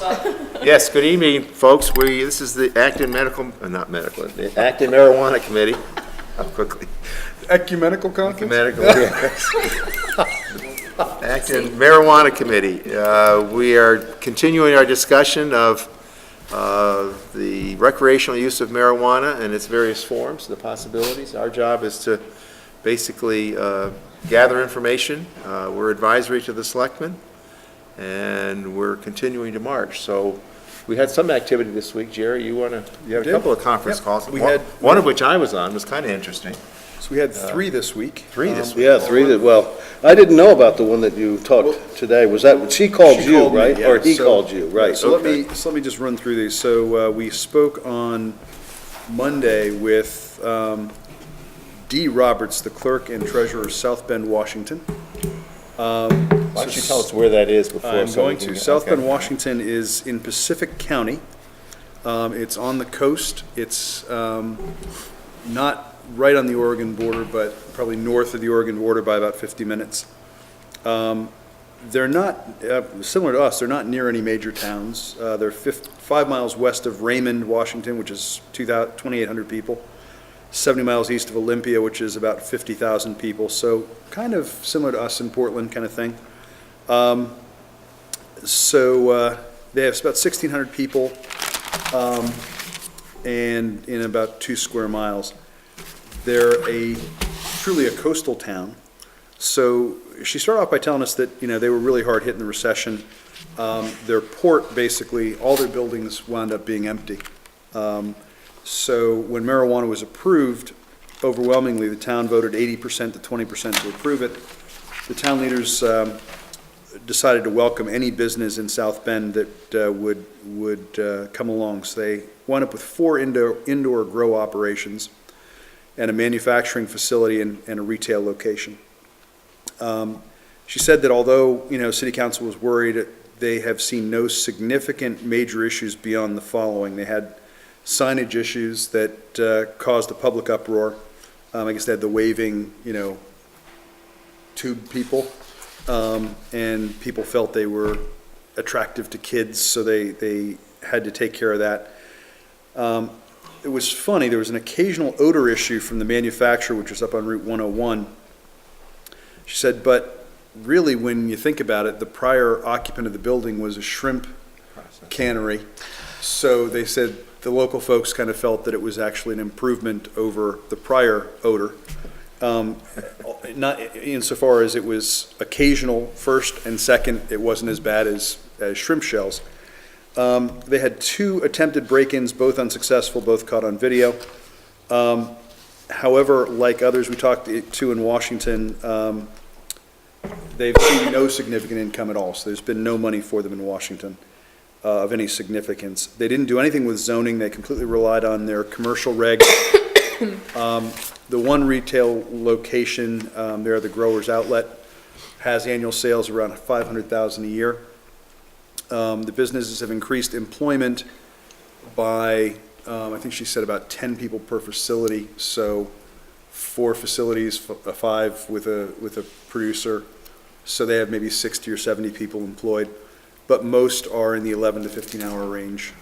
Yes, good evening, folks. This is the Acton the Acton Marijuana Committee. How quickly. Ecumenical conference? Ecumenical, yes. Acton Marijuana Committee. We are continuing our discussion of the recreational use of marijuana and its various forms, the possibilities. Our job is to basically gather information. We're advisory to the selectmen, and we're continuing to march. So we had some activity this week. Jerry, you had a couple of conference calls. One of which I was on, was kind of interesting. So we had three this week. Yeah, three, well, I didn't know about the one that you talked today. Was that, she called She you, called me, right? yeah. Or he So- called you, right? So okay. let me just run through these. So we spoke on Monday with Dee Roberts, the clerk and treasurer of South Bend, Washington. Why don't you tell us where that is before? I'm so we going can- to. South Bend, okay. Washington is in Pacific County. It's on the coast. It's not right on the Oregon border, but probably north of the Oregon border by about 50 minutes. They're not, similar to us, they're not near any major towns. They're 5 miles west of Raymond, Washington, which is 2,800 people, 70 miles east of Olympia, which is about 50,000 people. So kind of similar to us in Portland kind of thing. They have about 1,600 people and in about 2 square miles. They're truly a coastal town. So she started off by telling us that, they were really hard hit in the recession. Their port, basically, all their buildings wound up being empty. So when marijuana was approved, overwhelmingly, the town voted 80% to 20% to approve it. The town leaders decided to welcome any business in South Bend that would come along. So they wound up with 4 indoor grow operations and a manufacturing facility and a retail location. She said that although, City Council was worried, they have seen no significant major issues beyond the following. They had signage issues that caused a public uproar. I guess they had the waving, tube people, and people felt they were attractive to kids, so they had to take care of that. It was funny, there was an occasional odor issue from the manufacturer, which was up on Route 101. She said, but really, when you think about it, the prior occupant of the building was a shrimp cannery. So they said the local folks kind of felt that it was actually an improvement over the prior odor. Not insofar as it was occasional first and second, it wasn't as bad as shrimp shells. They had 2 attempted break-ins, both unsuccessful, both caught on video. However, like others we talked to in Washington, they've seen no significant income at all, so there's been no money for them in Washington of any significance. They didn't do anything with zoning. They completely relied on their commercial regs. The one retail location, there, the Growers Outlet, has annual sales around $500,000 a year. The businesses have increased employment by, I think she said about 10 people per facility. So 4 facilities, 5 with a producer. So they have maybe 60 or 70 people employed, but most are in the 11 to 15 hour range.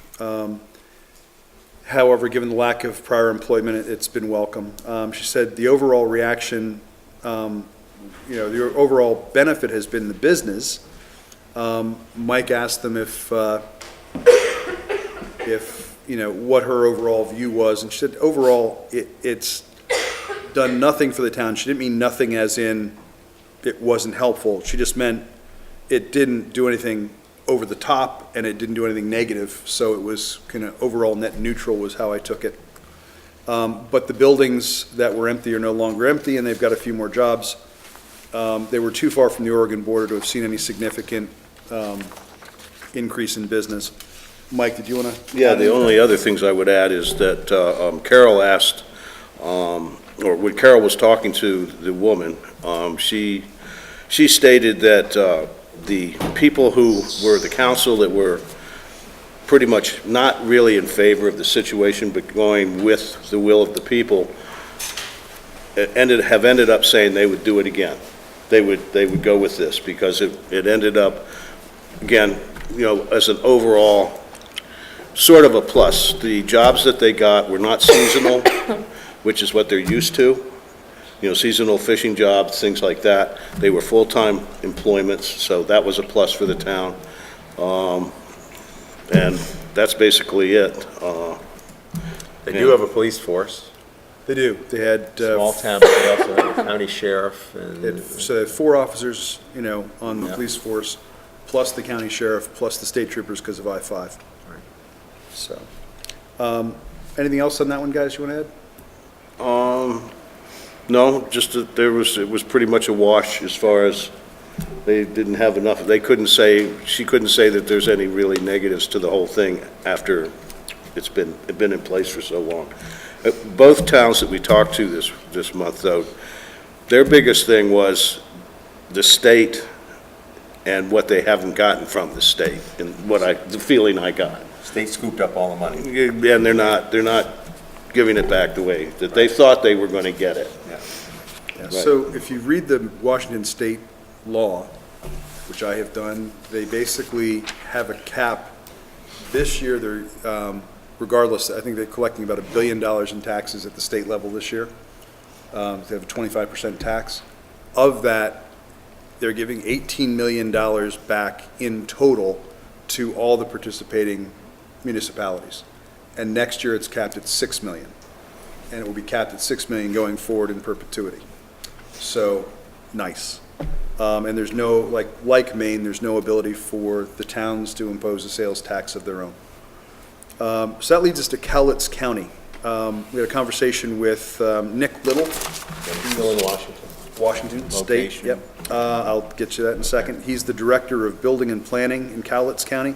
However, given the lack of prior employment, it's been welcome. She said the overall reaction, the overall benefit has been the business. Mike asked them if what her overall view was, and she said overall it's done nothing for the town. She didn't mean nothing as in it wasn't helpful. She just meant it didn't do anything over the top and it didn't do anything negative. So it was kind of overall net neutral was how I took it. But the buildings that were empty are no longer empty, and they've got a few more jobs. They were too far from the Oregon border to have seen any significant increase in business. Mike, did you want to? Yeah, the only other things I would add is that Carol asked, or when Carol was talking to the woman, she stated that the people who were the council that were pretty much not really in favor of the situation, but going with the will of the people, have ended up saying they would do it again. They would go with this because it ended up, again, as an overall, sort of a plus. The jobs that they got were not seasonal, which is what they're used to. Seasonal fishing jobs, things like that. They were full-time employments, so that was a plus for the town. And that's basically it. They do have a police force, They do. They had, small town, but they also have a county sheriff and. so they had 4 officers, on the Yeah. police force, plus the county sheriff, plus the state troopers because of I-5. Right. So, anything else on that one, guys, you want to add? No, just that it was pretty much a wash as far as they didn't have enough. She couldn't say that there's any really negatives to the whole thing after it's been in place for so long. Both towns that we talked to this month, though, their biggest thing was the state and what they haven't gotten from the state, and the feeling I got. State scooped up all the money. And they're not giving it back the way that they thought they were going to get it. Yeah, so if you read the Washington State law, which I have done, they basically have a cap. This year, they're, regardless, I think they're collecting about $1 billion in taxes at the state level this year. They have a 25% tax. Of that, they're giving $18 million back in total to all the participating municipalities. And next year, it's capped at $6 million. And it will be capped at $6 million going forward in perpetuity. So, nice. And there's no, like Maine, there's no ability for the towns to impose a sales tax of their own. So that leads us to Cowlitz County. We had a conversation with Nick Little, Still in Washington. Washington State. Location. Yep. I'll get you that in a second. He's the Director of Building and Planning in Cowlitz County.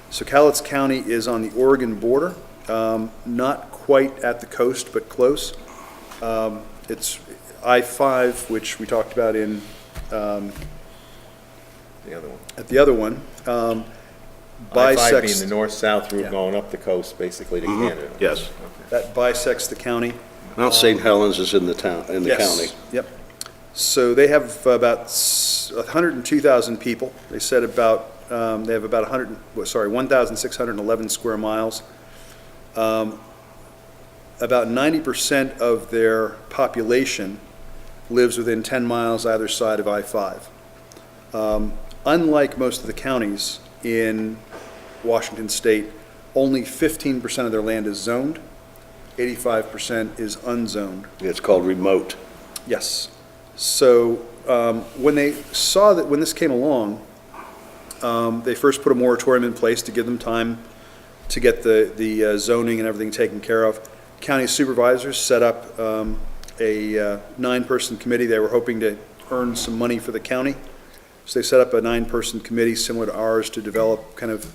So Cowlitz County is on the Oregon border, not quite at the coast, but close. It's I-5, which we talked about in, The other one. at the other one, I-5 being bisects, the north-south route Yeah. going up the coast, basically, to Canada. Yes. that bisects the county. Mount St. Helens is in the town, in the Yes. county. Yep. So they have about 102,000 people. They said they have about 1,611 square miles. About 90% of their population lives within 10 miles either side of I-5. Unlike most of the counties in Washington State, only 15% of their land is zoned, 85% is unzoned. It's called remote. Yes. So when they saw that, when this came along, they first put a moratorium in place to give them time to get the zoning and everything taken care of. County supervisors set up a 9-person committee. They were hoping to earn some money for the county. So they set up a 9-person committee similar to ours to develop kind of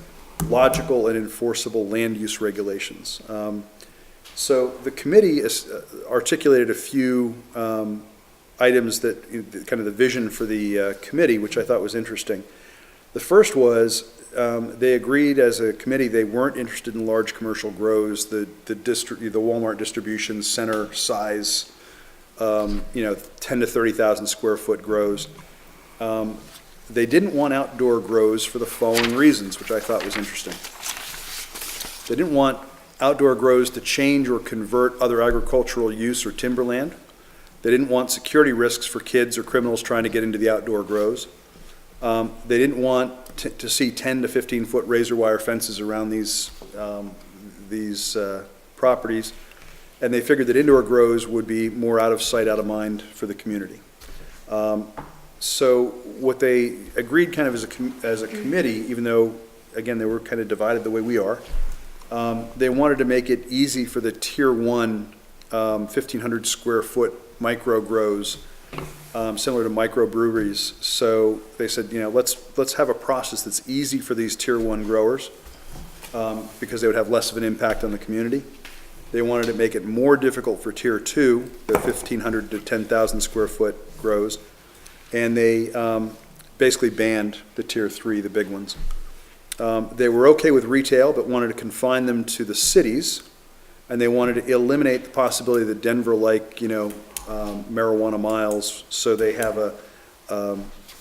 logical and enforceable land use regulations. So the committee articulated a few items that, kind of the vision for the committee, which I thought was interesting. The first was, they agreed as a committee they weren't interested in large commercial grows, the Walmart distribution center size, 10 to 30,000 square foot grows. They didn't want outdoor grows for the following reasons, which I thought was interesting. They didn't want outdoor grows to change or convert other agricultural use or timberland. They didn't want security risks for kids or criminals trying to get into the outdoor grows. They didn't want to see 10 to 15-foot razor wire fences around these properties. And they figured that indoor grows would be more out of sight, out of mind for the community. So what they agreed kind of as a committee, even though, again, they were kind of divided the way we are, they wanted to make it easy for the Tier 1 1,500 square foot micro grows, similar to microbreweries. So they said, let's have a process that's easy for these Tier 1 growers, because they would have less of an impact on the community. They wanted to make it more difficult for Tier 2, the 1,500 to 10,000 square foot grows, and they basically banned the Tier 3, the big ones. They were okay with retail, but wanted to confine them to the cities, and they wanted to eliminate the possibility that Denver-like, marijuana miles, so they have a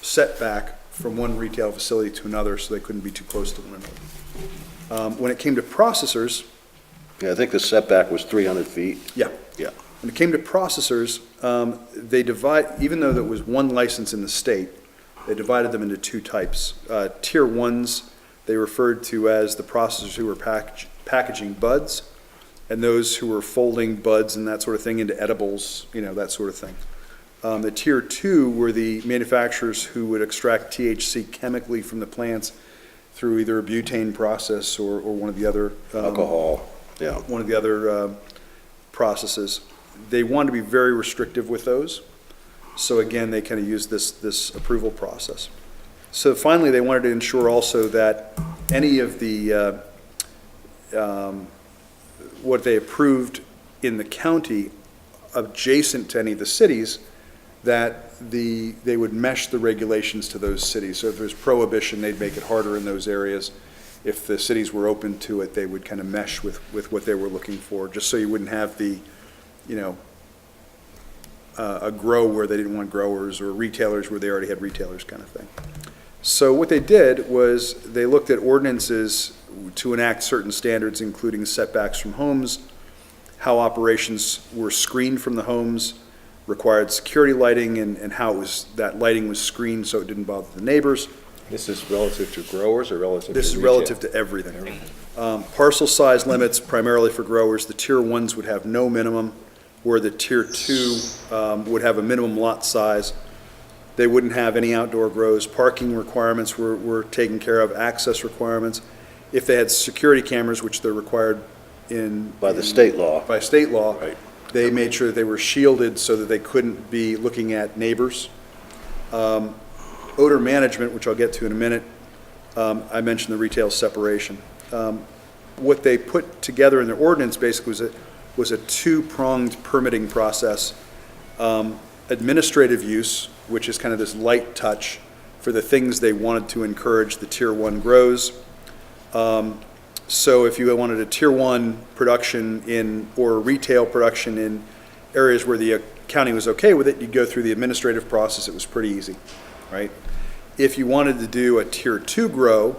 setback from one retail facility to another, so they couldn't be too close to one another. When it came to processors, Yeah, I think the setback was 300 feet. yeah. Yeah. When it came to processors, they even though there was one license in the state, they divided them into two types. Tier ones, they referred to as the processors who were packaging buds, and those who were folding buds and that sort of thing into edibles, that sort of thing. The tier two were the manufacturers who would extract THC chemically from the plants through either a butane process or one of the other. Alcohol, yeah. One of the other processes. They wanted to be very restrictive with those. So again, they kind of used this approval process. So finally, they wanted to ensure also that any of the, what they approved in the county adjacent to any of the cities, that they would mesh the regulations to those cities. So if there's prohibition, they'd make it harder in those areas. If the cities were open to it, they would kind of mesh with what they were looking for, just so you wouldn't have the, a grow where they didn't want growers, or retailers where they already had retailers kind of thing. So what they did was they looked at ordinances to enact certain standards, including setbacks from homes, how operations were screened from the homes, required security lighting, and how that lighting was screened so it didn't bother the neighbors. This is relative to growers or relative to This is retail? relative to everything. Parcel size limits primarily for growers. The tier ones would have no minimum, where the tier two would have a minimum lot size. They wouldn't have any outdoor grows. Parking requirements were taken care of, access requirements. If they had security cameras, which they're required By the state law. by state law, Right. they made sure that they were shielded so that they couldn't be looking at neighbors. Odor management, which I'll get to in a minute, I mentioned the retail separation. What they put together in their ordinance basically was a two-pronged permitting process. Administrative use, which is kind of this light touch for the things they wanted to encourage the tier one grows. So if you wanted a tier one production or retail production in areas where the county was okay with it, you'd go through the administrative process. It was pretty easy, right? If you wanted to do a tier two grow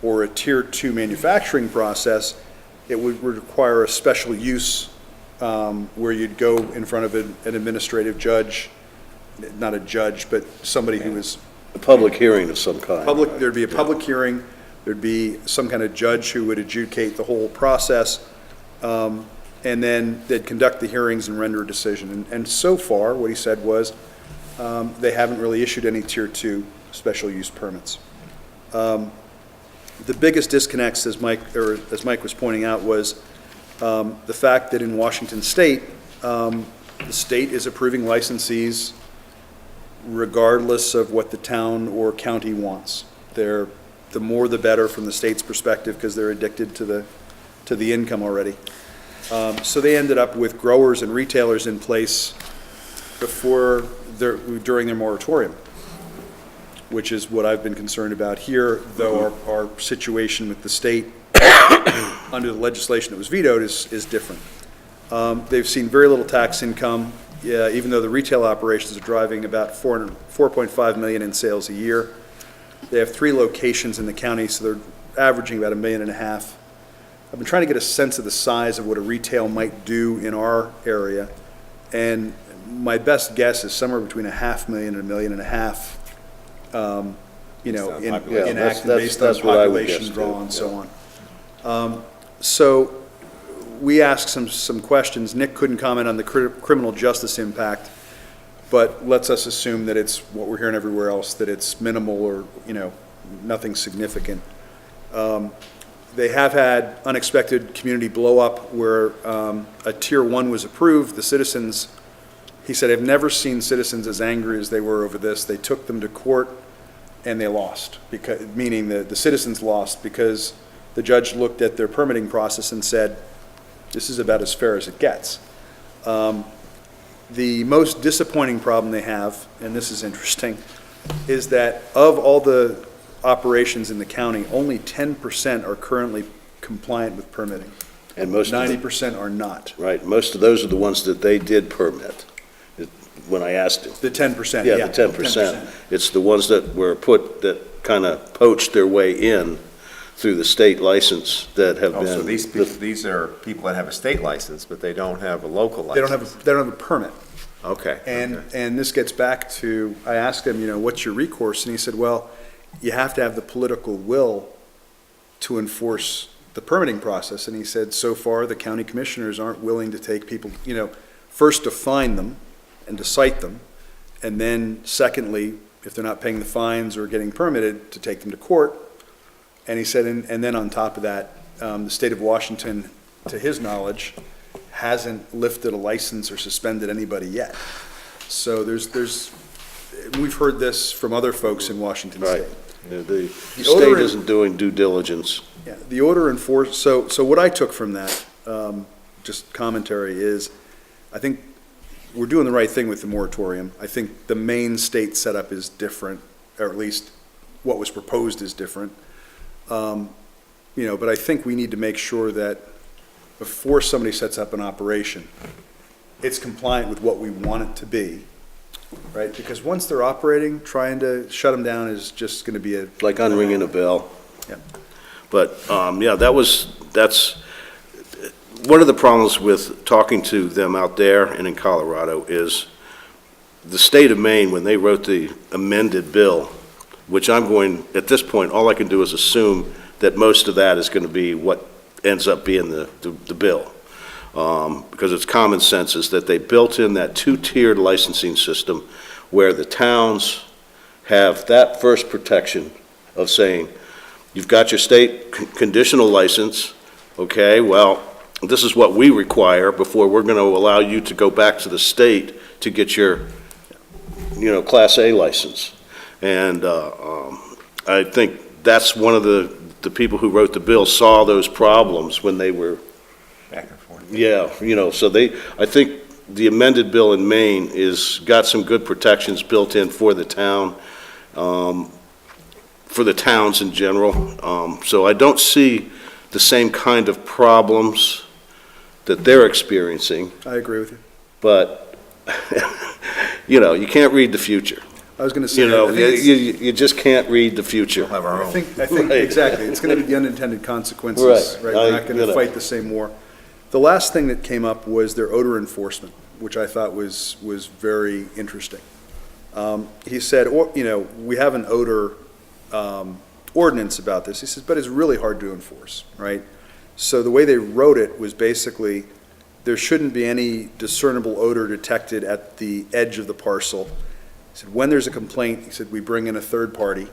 or a tier two manufacturing process, it would require a special use where you'd go in front of an administrative judge, not a judge, but somebody who was A public hearing of some kind. there'd be a public hearing, there'd be some kind of judge who would adjudicate the whole process, and then they'd conduct the hearings and render a decision. And so far, what he said was, they haven't really issued any tier two special use permits. The biggest disconnects, as Mike was pointing out, was the fact that in Washington State, the state is approving licensees regardless of what the town or county wants. The more the better from the state's perspective, because they're addicted to the income already. So they ended up with growers and retailers in place during their moratorium, which is what I've been concerned about here, though our situation with the state under the legislation that was vetoed is different. They've seen very little tax income, even though the retail operations are driving about $4.5 million in sales a year. They have 3 locations in the county, so they're averaging about $1.5 million. I've been trying to get a sense of the size of what a retail might do in our area, and my best guess is somewhere between $500,000 and $1.5 million, in Acton, based on that's what I would population guess, draw too. and so on. So we asked some questions. Nick couldn't comment on the criminal justice impact, but lets us assume that it's what we're hearing everywhere else, that it's minimal or, nothing significant. They have had unexpected community blow-up where a tier one was approved. The citizens, he said, I've never seen citizens as angry as they were over this. They took them to court and they lost, meaning the citizens lost, because the judge looked at their permitting process and said, this is about as fair as it gets. The most disappointing problem they have, and this is interesting, is that of all the operations in the county, only 10% are currently compliant with permitting. And most of 90% are not. Right, most of those are the ones that they did permit. when I asked him. The 10%, Yeah, the 10%. It's the ones that were that kind of poached their way in through the state license that have been. Oh, so these are people that have a state license, but they don't have a local They license. don't have a permit. Okay. And this gets back to, I asked him, what's your recourse? And he said, well, you have to have the political will to enforce the permitting process. And he said, so far, the county commissioners aren't willing to take people, first to fine them and to cite them, and then secondly, if they're not paying the fines or getting permitted, to take them to court. And he said, and then on top of that, the state of Washington, to his knowledge, hasn't lifted a license or suspended anybody yet. So we've heard this from other folks in Washington Right. State. The The state odor- isn't doing due diligence. Yeah, the order enforced, so what I took from that, just commentary, is I think we're doing the right thing with the moratorium. I think the main state setup is different, or at least what was proposed is different. But I think we need to make sure that before somebody sets up an operation, it's compliant with what we want it to be, right? Because once they're operating, trying to shut them down is just gonna be Like unringing a bell. Yeah. But, that's, one of the problems with talking to them out there and in Colorado is the state of Maine, when they wrote the amended bill, which at this point, all I can do is assume that most of that is gonna be what ends up being the bill. Because it's common sense is that they built in that two-tiered licensing system where the towns have that first protection of saying, you've got your state conditional license, okay, well, this is what we require before we're going to allow you to go back to the state to get your, Class A license. And I think that's one of the people who wrote the bill saw those problems when they were, Back and forth. yeah, so I think the amended bill in Maine got some good protections built in for the town, for the towns in general. So I don't see the same kind of problems that they're experiencing, I agree with you. but, you can't read the future. I was gonna say, You I think it's- you just can't read the future. We'll have our I own. think, Right. exactly, it's gonna be the unintended consequences, Right. right? We're not gonna fight the same war. The last thing that came up was their odor enforcement, which I thought was very interesting. He said, we have an odor, ordinance about this. He says, but it's really hard to enforce, right? So the way they wrote it was basically, there shouldn't be any discernible odor detected at the edge of the parcel. He said, when there's a complaint, he said, we bring in a third party,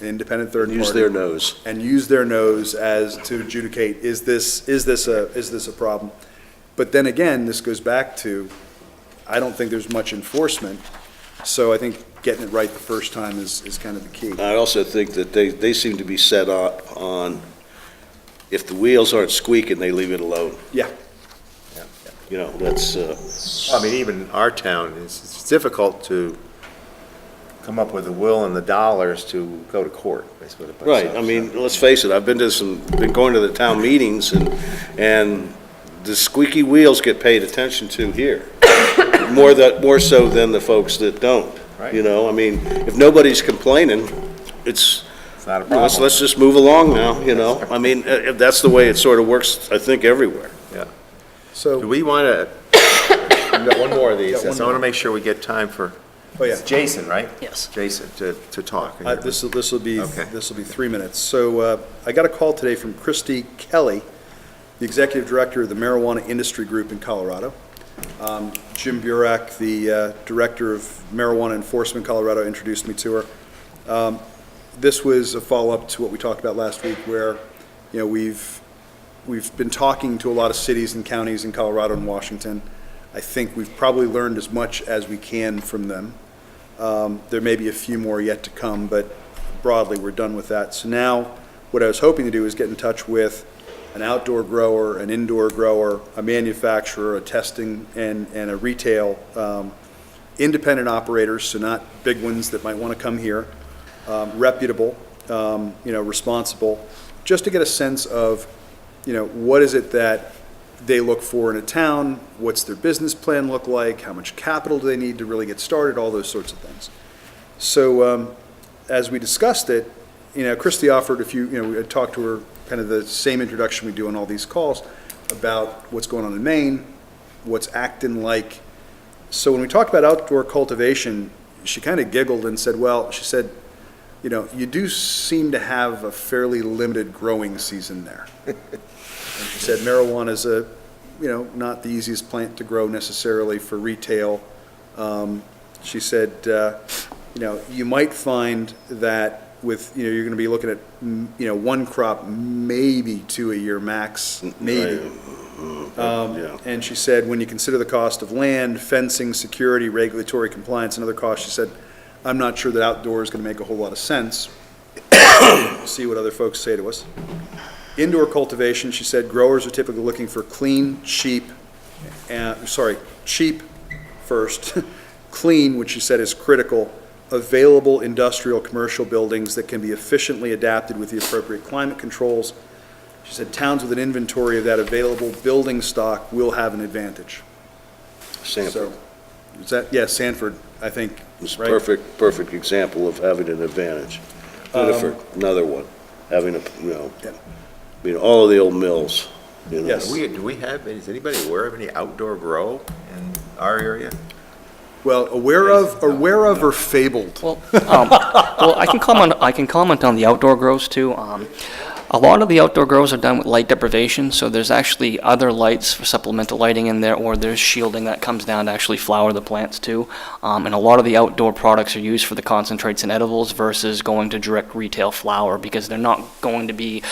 an independent third party. Use their nose. And use their nose as to adjudicate, is this a problem? But then again, this goes back to, I don't think there's much enforcement, so I think getting it right the first time is kind of the key. I also think that they seem to be set up on, if the wheels aren't squeaking, they leave it alone. Yeah. That's, Even our town, it's difficult to come up with the will and the dollars to go to court, basically. to put right, ourselves. let's face it, I've been going to the town meetings, and the squeaky wheels get paid attention to here. More so than the folks that don't. Right. If nobody's complaining, it's not a problem. let's just move along now, that's the way it sort of works, I think, everywhere. Do So, we want to, we've got one more of these, Got so I one want to more. make sure we get time for oh yeah, Jason, right? Yes. Jason, to talk. this will be Okay. 3 minutes. So, I got a call today from Christy Kelly, the executive director of the Marijuana Industry Group in Colorado. Jim Burek, the director of Marijuana Enforcement Colorado, introduced me to her. This was a follow-up to what we talked about last week, where, we've been talking to a lot of cities and counties in Colorado and Washington. I think we've probably learned as much as we can from them. There may be a few more yet to come, but broadly, we're done with that. So now, what I was hoping to do is get in touch with an outdoor grower, an indoor grower, a manufacturer, a testing, and a retail, independent operators, so not big ones that might want to come here, reputable, responsible, just to get a sense of, what is it that they look for in a town, what's their business plan look like, how much capital do they need to really get started, all those sorts of things. So as we discussed it, Christy offered we had talked to her, kind of the same introduction we do on all these calls, about what's going on in Maine, what's Acton like. So when we talked about outdoor cultivation, she kind of giggled and said, well, she said, you do seem to have a fairly limited growing season there. And she said marijuana is not the easiest plant to grow necessarily for retail. She said, you might find that with, you're going to be looking at, one crop, maybe 2 a year max, maybe. Yeah. And she said, when you consider the cost of land, fencing, security, regulatory compliance, and other costs, she said, I'm not sure that outdoor is going to make a whole lot of sense. See what other folks say to us. Indoor cultivation, she said, growers are typically looking for clean, cheap first, clean, which she said is critical, available industrial commercial buildings that can be efficiently adapted with the appropriate climate controls. She said towns with an inventory of that available building stock will have an advantage. Sanford. So, is that, yeah, Sanford, I think, It's right? perfect example of having an advantage. Biddeford, another one, having Yeah. all of the old mills, Yes. Do we have, is anybody aware of any outdoor grow in our area? Well, aware of or fabled? Well, I can comment on the outdoor grows too. A lot of the outdoor grows are done with light deprivation, so there's actually other lights for supplemental lighting in there, or there's shielding that comes down to actually flower the plants too. And a lot of the outdoor products are used for the concentrates and edibles versus going to direct retail flower, because they're not going to be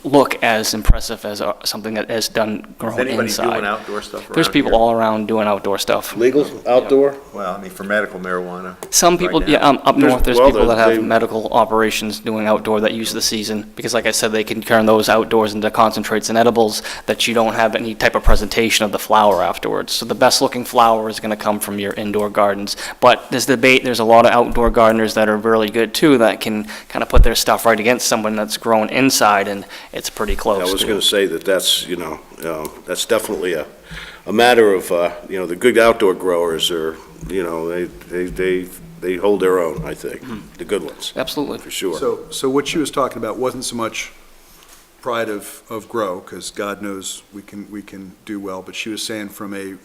look as impressive as something that is done grown Is anybody inside. doing outdoor stuff around There's people here? all around doing outdoor stuff. legal outdoor? Well, I mean, for medical marijuana. Some people, right now. yeah, up north, there's well, people that have they- medical operations doing outdoor that use the season, because like I said, they can turn those outdoors into concentrates and edibles that you don't have any type of presentation of the flower afterwards. So the best looking flower is gonna come from your indoor gardens. But there's debate, there's a lot of outdoor gardeners that are really good too, that can kind of put their stuff right against someone that's grown inside, and it's pretty close. I was too. going to say that's definitely a matter of, the good outdoor growers are, they hold their own, I think, the good ones, Absolutely. for sure. So what she was talking about wasn't so much pride of grow, because God knows we can do well, but she was saying from a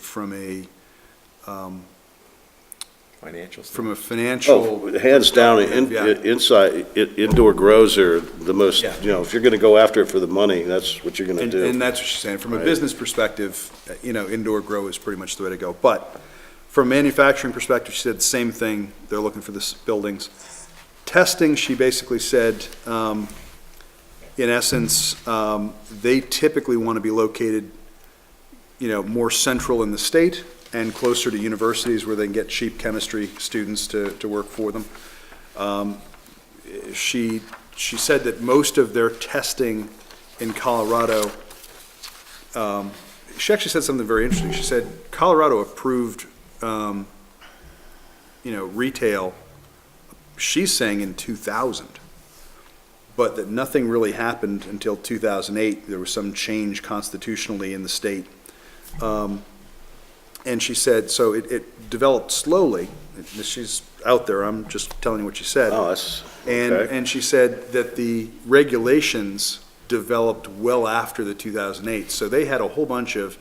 Financial stuff. from a financial. Oh, hands down, Yeah. indoor grows are the most, Yeah. if you're going to go after it for the money, that's what you're going to And do. that's what she's saying. From a Right. business perspective, indoor grow is pretty much the way to go. But from a manufacturing perspective, she said the same thing. They're looking for the buildings. Testing, she basically said, in essence, they typically want to be located, more central in the state and closer to universities where they can get cheap chemistry students to work for them. She said that most of their testing in Colorado, she actually said something very interesting. She said Colorado approved, retail, she's saying in 2000, but that nothing really happened until 2008. There was some change constitutionally in the state. And she said, so it developed slowly. She's out there, I'm just telling you what she said. Oh, that's, And, okay. and she said that the regulations developed well after the 2008. So they had a whole bunch of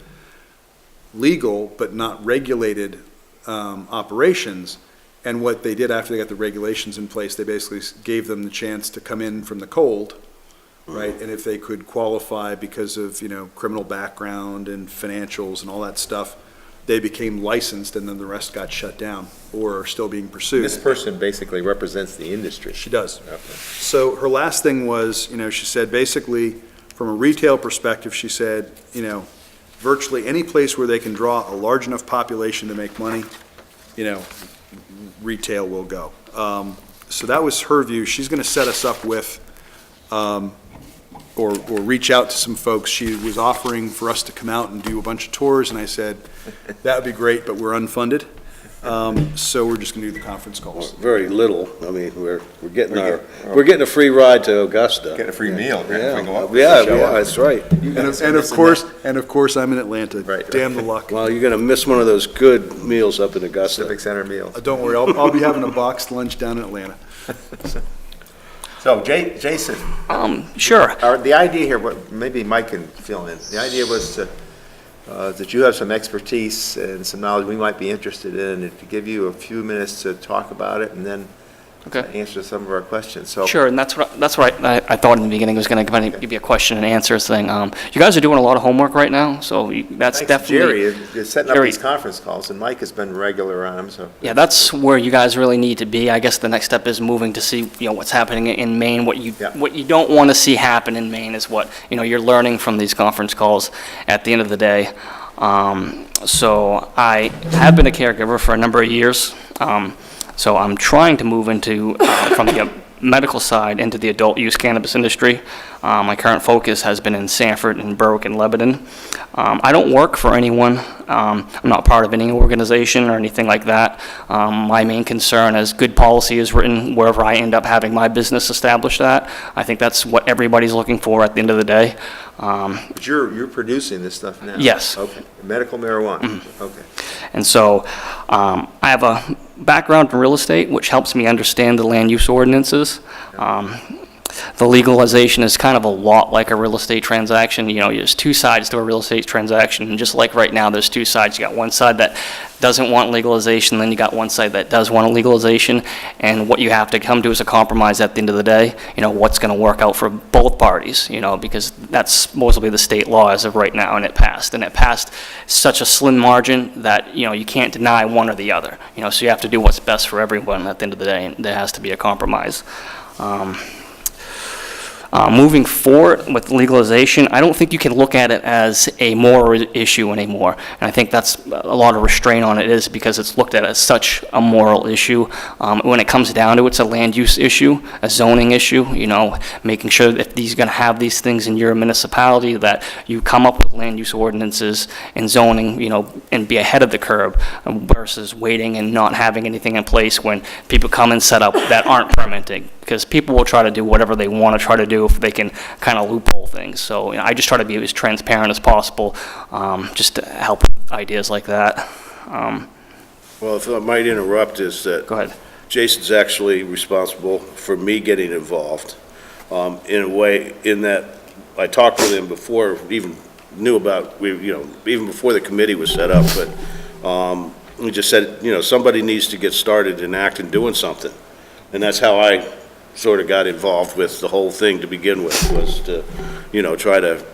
legal but not regulated operations. And what they did after they got the regulations in place, they basically gave them the chance to come in from the cold, right? And if they could qualify because of, criminal background and financials and all that stuff, they became licensed, and then the rest got shut down or are still being pursued. This person basically represents the industry. She does. Okay. So her last thing was, she said, basically, from a retail perspective, she said, virtually any place where they can draw a large enough population to make money, retail will go. So that was her view. She's going to set us up with, or reach out to some folks. She was offering for us to come out and do a bunch of tours, and I said, that would be great, but we're unfunded. So we're just going to do the conference calls. Very little. I mean, we're getting a free ride to Augusta. Get a free meal, if we go up. Yeah, that's right. And of course, I'm in Atlanta. Right. Damn the luck. Well, you're gonna miss one of those good meals up in Augusta. Civic Center meals. Don't worry, I'll be having a boxed lunch down in Atlanta. So, Jason, Sure. the idea here, maybe Mike can fill in, the idea was to, that you have some expertise and some knowledge we might be interested in, and to give you a few minutes to talk about it and then Okay. answer some of our questions. So, Sure, and that's what I thought in the beginning was going to give you a question and answer thing. You guys are doing a lot of homework right now, so that's thanks to definitely... Jerry, is setting up Jerry- these conference calls, and Mike has been regular on them, so. Yeah, that's where you guys really need to be. I guess the next step is moving to see, what's happening in Maine. What you don't want to see happen in Maine is what, you're learning from these conference calls at the end of the day. So I have been a caregiver for a number of years. So I'm trying to move into, from the medical side into the adult use cannabis industry. My current focus has been in Sanford and Berwick and Lebanon. I don't work for anyone. I'm not part of any organization or anything like that. My main concern is good policy is written wherever I end up having my business established at. I think that's what everybody's looking for at the end of the day. But you're producing this stuff now? Yes. Okay, medical marijuana, okay. And so I have a background in real estate, which helps me understand the land use ordinances. The legalization is kind of a lot like a real estate transaction. There's two sides to a real estate transaction, and just like right now, there's two sides. You got one side that doesn't want legalization, then you got one side that does want a legalization, and what you have to come to is a compromise at the end of the day. What's going to work out for both parties, because that's supposedly the state law as of right now, and it passed such a slim margin that, you can't deny one or the other, so you have to do what's best for everyone at the end of the day, and there has to be a compromise. Moving forward with legalization, I don't think you can look at it as a moral issue anymore. And I think that's a lot of restraint on it is because it's looked at as such a moral issue. When it comes down to it, it's a land use issue, a zoning issue, making sure that if you're going to have these things in your municipality, that you come up with land use ordinances and zoning, and be ahead of the curve versus waiting and not having anything in place when people come and set up that aren't permitting. Because people will try to do whatever they want to try to do if they can kind of loophole things. So I just try to be as transparent as possible, just to help with ideas like that. Well, if I might interrupt, is that Go ahead. Jason's actually responsible for me getting involved, in a way, in that I talked with him before, even knew about, even before the committee was set up, but we just said, somebody needs to get started in acting, doing something. And that's how I sort of got involved with the whole thing to begin with, was to, try to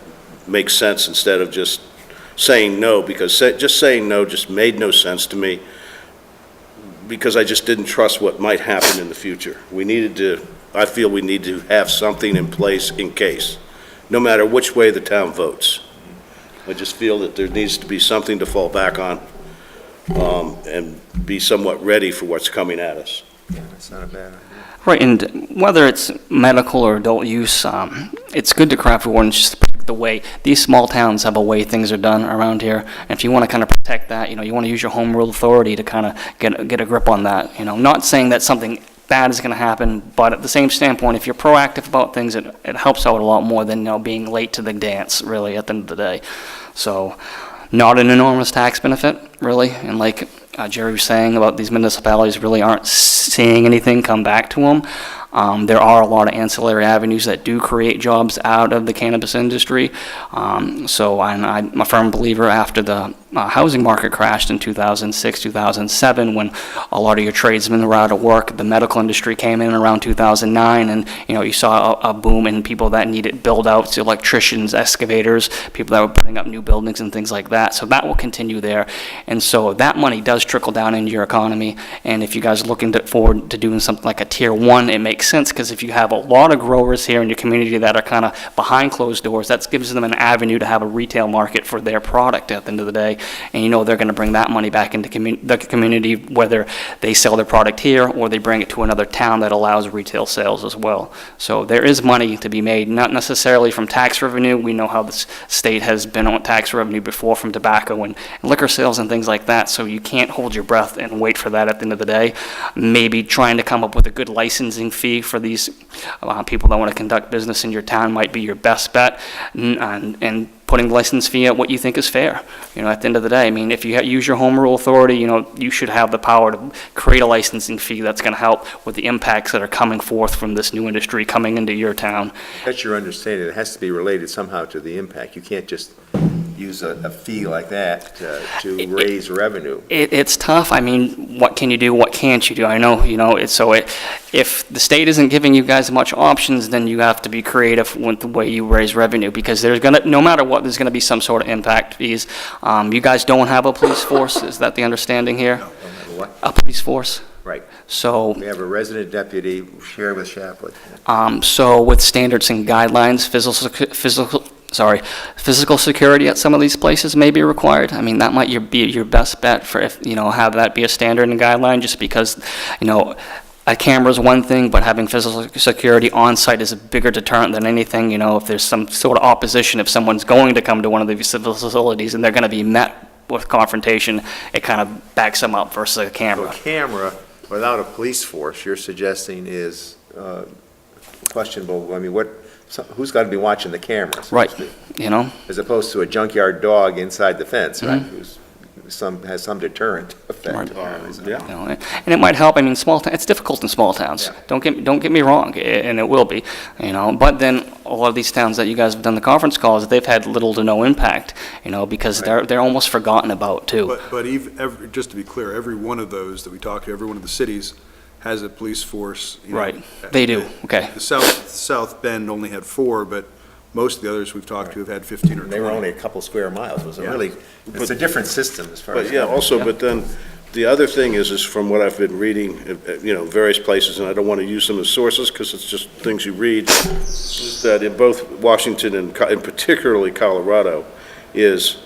make sense instead of just saying no, because just saying no just made no sense to me, because I just didn't trust what might happen in the future. I feel we need to have something in place in case, no matter which way the town votes. I just feel that there needs to be something to fall back on, and be somewhat ready for what's coming at us. Yeah, that's not a bad idea. Right, and whether it's medical or adult use, it's good to craft ordinance just to protect the way. These small towns have a way things are done around here, and if you want to kind of protect that, you want to use your home rule authority to kind of get a grip on that. Not saying that something bad is going to happen, but at the same standpoint, if you're proactive about things, it helps out a lot more than being late to the dance, really, at the end of the day. So, not an enormous tax benefit, really, and like Jerry was saying about these municipalities really aren't seeing anything come back to them. There are a lot of ancillary avenues that do create jobs out of the cannabis industry. So I'm a firm believer after the housing market crashed in 2006, 2007, when a lot of your tradesmen were out of work, the medical industry came in around 2009, and you saw a boom in people that needed build-outs, electricians, excavators, people that were putting up new buildings and things like that. So that will continue there. And so that money does trickle down into your economy. And if you guys are looking forward to doing something like a tier 1, it makes sense, because if you have a lot of growers here in your community that are kind of behind closed doors, that gives them an avenue to have a retail market for their product at the end of the day. and you know they're going to bring that money back into the community, whether they sell their product here or they bring it to another town that allows retail sales as well. So there is money to be made, not necessarily from tax revenue. We know how the state has been on tax revenue before from tobacco and liquor sales and things like that, so you can't hold your breath and wait for that at the end of the day. Maybe trying to come up with a good licensing fee for these people that want to conduct business in your town might be your best bet, and putting the license fee at what you think is fair. You know, at the end of the day, I mean, if you use your home rule authority, you know, you should have the power to create a licensing fee that's going to help with the impacts that are coming forth from this new industry coming into your town. That's your understanding. It has to be related somehow to the impact. You can't just use a fee like that to raise revenue. It's tough. I mean, what can you do? What can't you do? I know, you know, if the state isn't giving you guys much options, then you have to be creative with the way you raise revenue, because no matter what, there's gonna be some sort of impact fees. You guys don't have a police force, is that the understanding here? No matter what. A police force? Right. So, We have a resident deputy, share with Shapley. so with standards and guidelines, physical security at some of these places may be required. I mean, that might be your best bet for have that be a standard and guideline, just because, a camera is one thing, but having physical security on site is a bigger deterrent than anything. If there's some sort of opposition, if someone's going to come to one of these civil facilities and they're going to be met with confrontation, it kind of backs them up versus a So camera. a camera without a police force, you're suggesting is questionable. I mean, who's got to be watching the cameras? so to Right, speak? Mm-hmm. As opposed to a junkyard dog inside the fence, right? Has some deterrent effect. Right. apparently, so. Yeah. And it might help. I mean, it's difficult in small towns. Yeah. Don't get me wrong, and it will be, But then a lot of these towns that you guys have done the conference calls, they've had little to no impact, because they're almost forgotten about too. But just to be clear, every one of those that we talked to, every one of the cities has a police force. Right. They do. Okay. The South Bend only had 4, but most of the others we've talked to have had 15 or 20. They were only a couple square miles. It was Yeah. it's a different system as far as. But yeah, also, but then, the other thing is from what I've been reading, various places, and I don't want to use them as sources because it's just things you read, is that in both Washington and particularly Colorado, is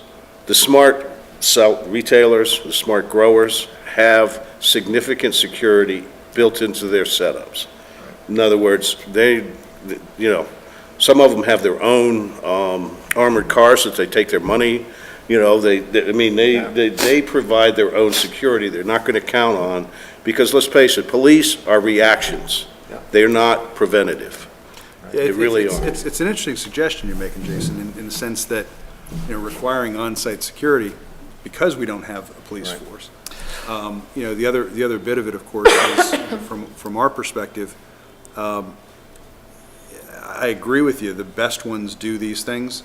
the smart retailers, the smart growers have significant security built into their setups. In other words, some of them have their own armored cars that they take their money. They provide their own security. They're not going to count on, because let's face it, police are reactions. Yeah. They're not preventative. They really are. It's an interesting suggestion you're making, Jason, in the sense that, requiring on-site security, because we don't have a police Right. force. The other bit of it, of course, is from our perspective, I agree with you, the best ones do these things.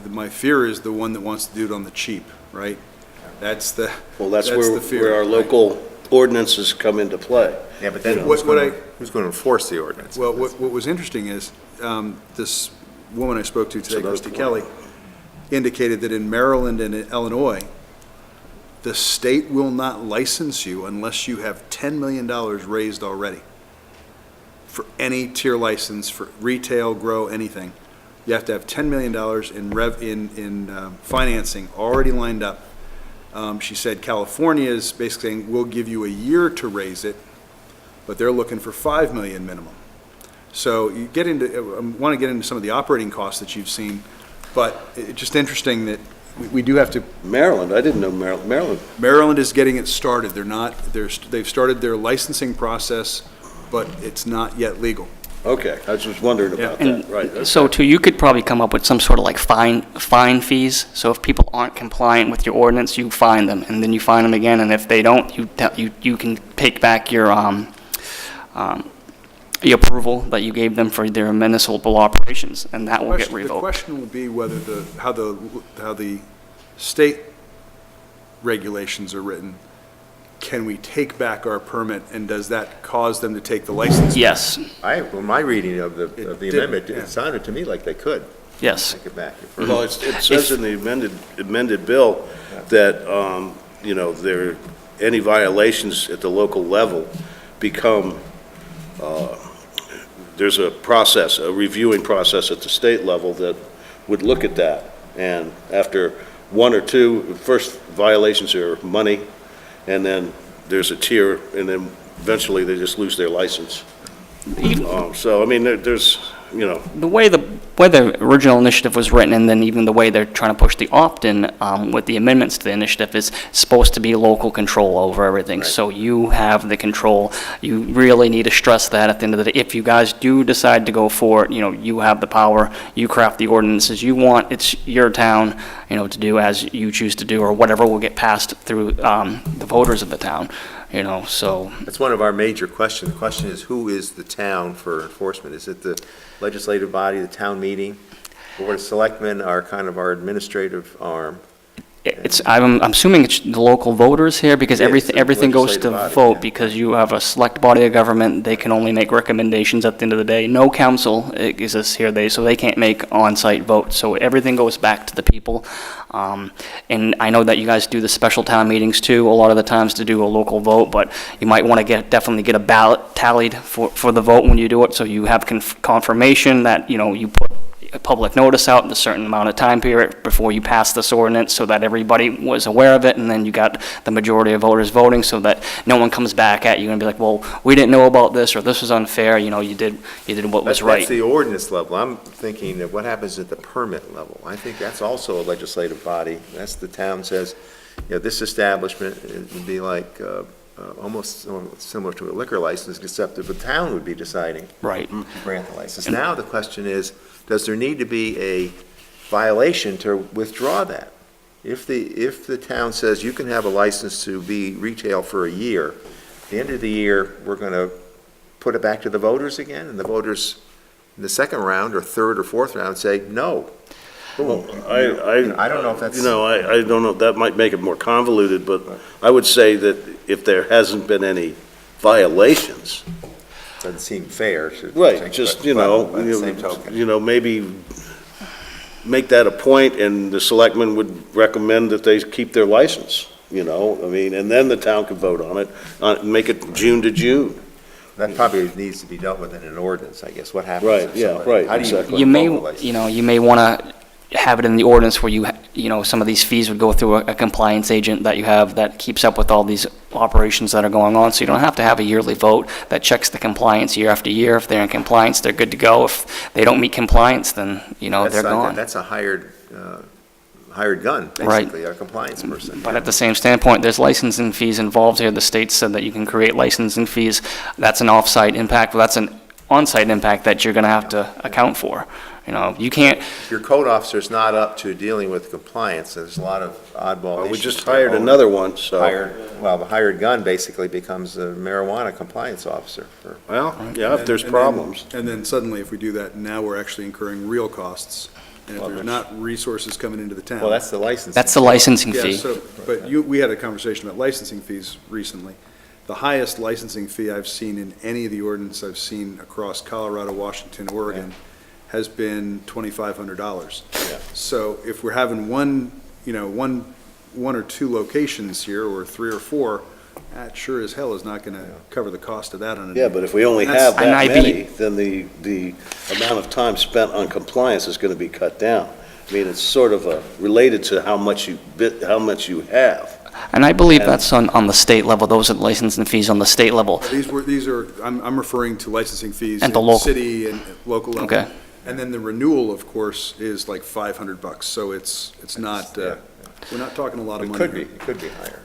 My fear is the one that wants to do it on the cheap, right? That's the fear, where our right? local ordinances come into play. Yeah, but then What- who's what going to enforce the ordinance? Well, what was interesting is, this woman I spoke to today, So those Christy two- Kelly, indicated that in Maryland and in Illinois, the state will not license you unless you have $10 million raised already. For any tier license, for retail, grow, anything. You have to have $10 million in financing already lined up. She said California is basically saying, we'll give you a year to raise it, but they're looking for $5 million minimum. So you want to get into some of the operating costs that you've seen, but it's just interesting that we do have to. Maryland, I didn't know Maryland. Maryland is getting it started. They've started their licensing process, but it's not yet legal. Okay, I was just wondering about And that, right. so too, you could probably come up with some sort of like fine fees. So if people aren't compliant with your ordinance, you fine them, and then you fine them again, and if they don't, you can take back your approval that you gave them for their municipal operations, and that will get The revoked. question will be whether how the state regulations are written. Can we take back our permit, and does that cause them to take the license? Yes, My reading of the did, amendment, yeah. it sounded to me like they could yes. take it back. Well, it says in the amended bill that, any violations at the local level become, there's a reviewing process at the state level that would look at that. And after one or two, first violations are money, and then there's a tier, and then eventually they just lose their license. So, I mean, there's, you know, The way the original initiative was written, and then even the way they're trying to push the opt-in with the amendments to the initiative, is supposed to be local control over everything. So you have the control. You really need to stress that at the end of the day. If you guys do decide to go for it, you have the power. You craft the ordinances you want. It's your town, to do as you choose to do, or whatever will get passed through the voters of the town. So That's one of our major questions. The question is, who is the town for enforcement? Is it the legislative body, the town meeting? Board of Selectmen are kind of our administrative arm. I'm assuming it's the local voters here, because It is, everything the goes to legislative body, vote, yeah. because you have a select body of government. They can only make recommendations at the end of the day. No council exists here, so they can't make on-site votes. So everything goes back to the people. And I know that you guys do the special town meetings too, a lot of the times, to do a local vote, but you might want to definitely get a ballot tallied for the vote when you do it, so you have confirmation that, you put a public notice out in a certain amount of time period before you pass this ordinance, so that everybody was aware of it, and then you got the majority of voters voting, so that no one comes back at you and be like, well, we didn't know about this, or this was unfair. You did what was right. That's the ordinance level. I'm thinking of what happens at the permit level. I think that's also a legislative body. That's the town says, this establishment, it would be like almost similar to a liquor license, except that the town would be deciding Right. to grant the license. Now the question is, does there need to be a violation to withdraw that? If the town says you can have a license to be retail for a year, at the end of the year, we're going to put it back to the voters again, and the voters in the second round or third or fourth round say no. Boom. I don't know if that's. I don't know, that might make it more convoluted, but I would say that if there hasn't been any violations, Doesn't seem fair to. right, just, by the same token. Maybe make that a point, and the selectmen would recommend that they keep their license, and then the town could vote on it, make it June to June. That probably needs to be dealt with in an ordinance, I guess. What happens Right, if yeah, somebody- right, how do exactly. You may, vocalize? you may want to have it in the ordinance where some of these fees would go through a compliance agent that you have that keeps up with all these operations that are going on, so you don't have to have a yearly vote that checks the compliance year after year. If they're in compliance, they're good to go. If they don't meet compliance, then, they're gone. That's a hired gun, Right. basically, a compliance person. But at the same standpoint, there's licensing fees involved here. The state said that you can create licensing fees. That's an off-site impact, that's an on-site impact that you're going to have to account for. You can't, If your code officer's not up to dealing with compliance, there's a lot of oddball Well, issues. we just hired another one, so, The hired gun basically becomes a marijuana compliance officer for. well, yeah, if there's And then- problems. And then suddenly, if we do that, now we're actually incurring real costs. And if Well, there's that's- not resources coming into the town. Well, that's the license. that's the licensing Yeah, fee. so, but we had a conversation about licensing fees recently. The highest licensing fee I've seen in any of the ordinance I've seen across Colorado, Washington, Oregon, has been $2,500. Yeah. So if we're having one or two locations here, or three or four, that sure as hell is not gonna cover the cost of that on a. Yeah, but if we only That's- have And that IB many, then the amount of time spent on compliance is gonna be cut down. I mean, it's sort of related to how much you have. And I believe that's on the state level. Those are the licensing fees on the state level. These are, I'm referring to licensing fees. At the in local. City and local level. Okay. And then the renewal, of course, is like $500, so it's not, Yeah. we're not talking a lot of It money. could be, here. it could be higher.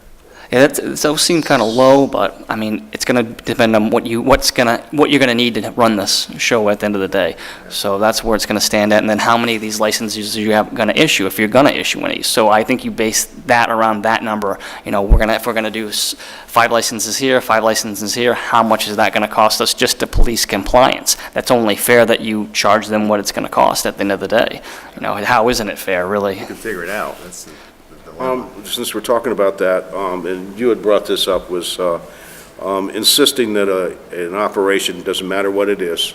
Yeah, those seem kind of low, but, I mean, it's going to depend on what you're going to need to run this show at the end of the day. So that's where it's going to stand at, and then how many of these licenses you have going to issue, if you're going to issue any. So I think you base that around that number. If we're going to do 5 licenses here, 5 licenses here, how much is that going to cost us just to police compliance? That's only fair that you charge them what it's going to cost at the end of the day. How isn't it fair, really? You can figure it out, that's the dilemma. Since we're talking about that, and you had brought this up, was insisting that an operation, doesn't matter what it is,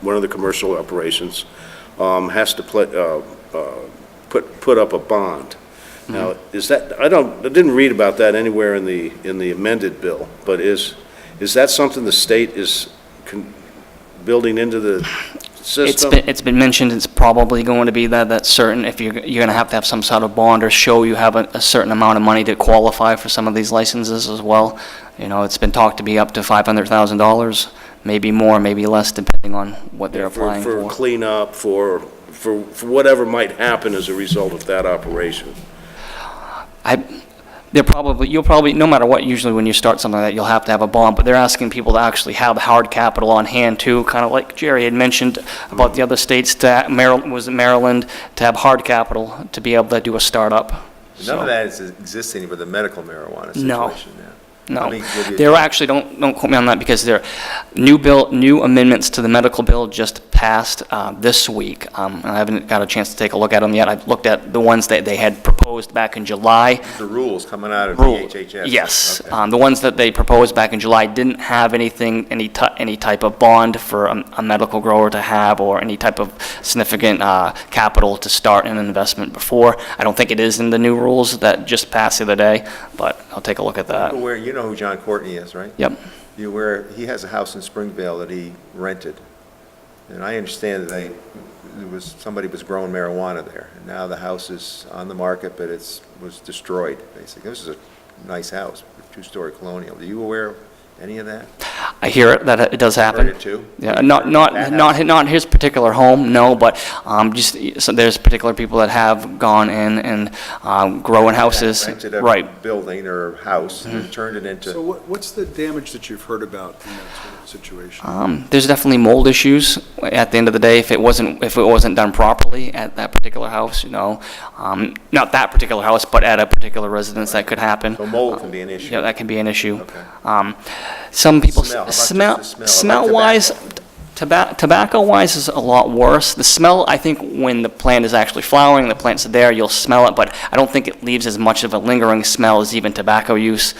one of the commercial operations, has to put up a bond. Now, is that, I didn't read about that anywhere in the amended bill, but is that something the state is building into the system? It's been mentioned, it's probably going to be that's certain, if you're going to have some sort of bond or show you have a certain amount of money to qualify for some of these licenses as well. You know, it's been talked to be up to $500,000, maybe more, maybe less, depending on what they're applying For for. cleanup, for whatever might happen as a result of that operation. You'll probably, no matter what, usually when you start something like that, you'll have to have a bond, but they're asking people to actually have hard capital on hand too, kind of like Jerry had mentioned about the other states, Maryland, to have hard capital to be able to do a startup. None of that is existing with the medical marijuana situation No. now. No, Let me give you- there actually, don't quote me on that, because there, new amendments to the medical bill just passed this week. I haven't got a chance to take a look at them yet. I've looked at the ones that they had proposed back in July. The rules coming out of Rule. DHHS. Yes, Okay. the ones that they proposed back in July didn't have anything, any type of bond for a medical grower to have, or any type of significant capital to start an investment before. I don't think it is in the new rules that just passed the other day, but I'll take a look at that. Where, you know who John Courtney is, right? Yep. He has a house in Springvale that he rented. And I understand that somebody was growing marijuana there. And now the house is on the market, but was destroyed, basically. This is a nice house, a two-story colonial. Are you aware of any of that? I hear it, that it does happen. Heard it too? Yeah, not his particular home, no, but just, so there's particular people that have gone in and growing houses. Rented a Right. building or house and turned it So into, what's the damage that you've heard about in that sort of situation? There's definitely mold issues at the end of the day if it wasn't done properly at that particular house, you know. Not that particular house, but at a particular residence that could happen. so mold can be an issue. Yeah, that can be an issue. Okay. Some people, Smell, how about just the smell? smell-wise, tobacco-wise is a lot worse. The smell, I think, when the plant is actually flowering, the plant's there, you'll smell it, but I don't think it leaves as much of a lingering smell as even tobacco use.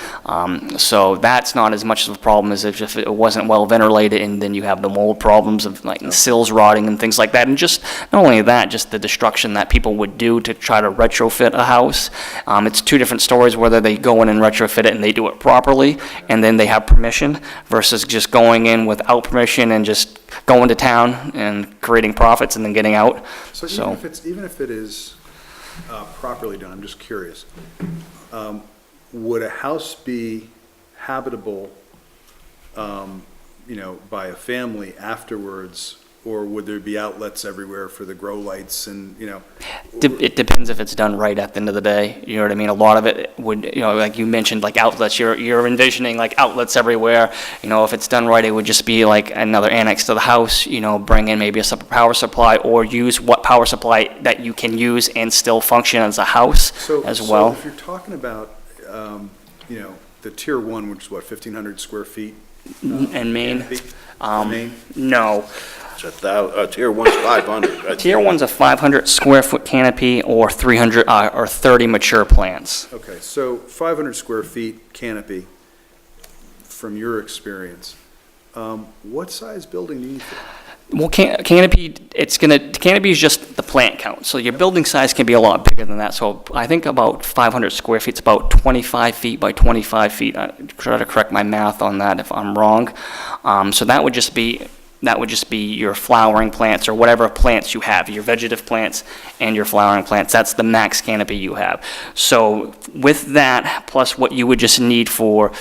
So that's not as much of a problem as if it wasn't well ventilated, and then you have the mold problems of like sills rotting and things like that. And just, not only that, just the destruction that people would do to try to retrofit a house. It's two different stories, whether they go in and retrofit it and they do it properly, and then they have permission, versus just going in without permission and just going to town and creating profits and then getting out. So even if it is properly done, I'm just curious, would a house be habitable, by a family afterwards, or would there be outlets everywhere for the grow lights and, It depends if it's done right at the end of the day, you know what I mean? A lot of it would, like you mentioned, like outlets, you're envisioning like outlets everywhere. If it's done right, it would just be like another annex to the house, bring in maybe a separate power supply, or use what power supply that you can use and still function as a house as well. So if you're talking about, the tier one, which is what, 1,500 square feet? And Maine, Maine? no. It's tier one's 500. Tier one's a 500 square foot canopy or 300, or 30 mature plants. Okay, so 500 square feet canopy, from your experience, what size building do you need for that? Well, canopy is just the plant count, so your building size can be a lot bigger than that. So I think about 500 square feet is about 25 feet by 25 feet. I try to correct my math on that if I'm wrong. So that would just be your flowering plants or whatever plants you have, your vegetative plants and your flowering plants. That's the max canopy you have. So with that, plus what you would just need for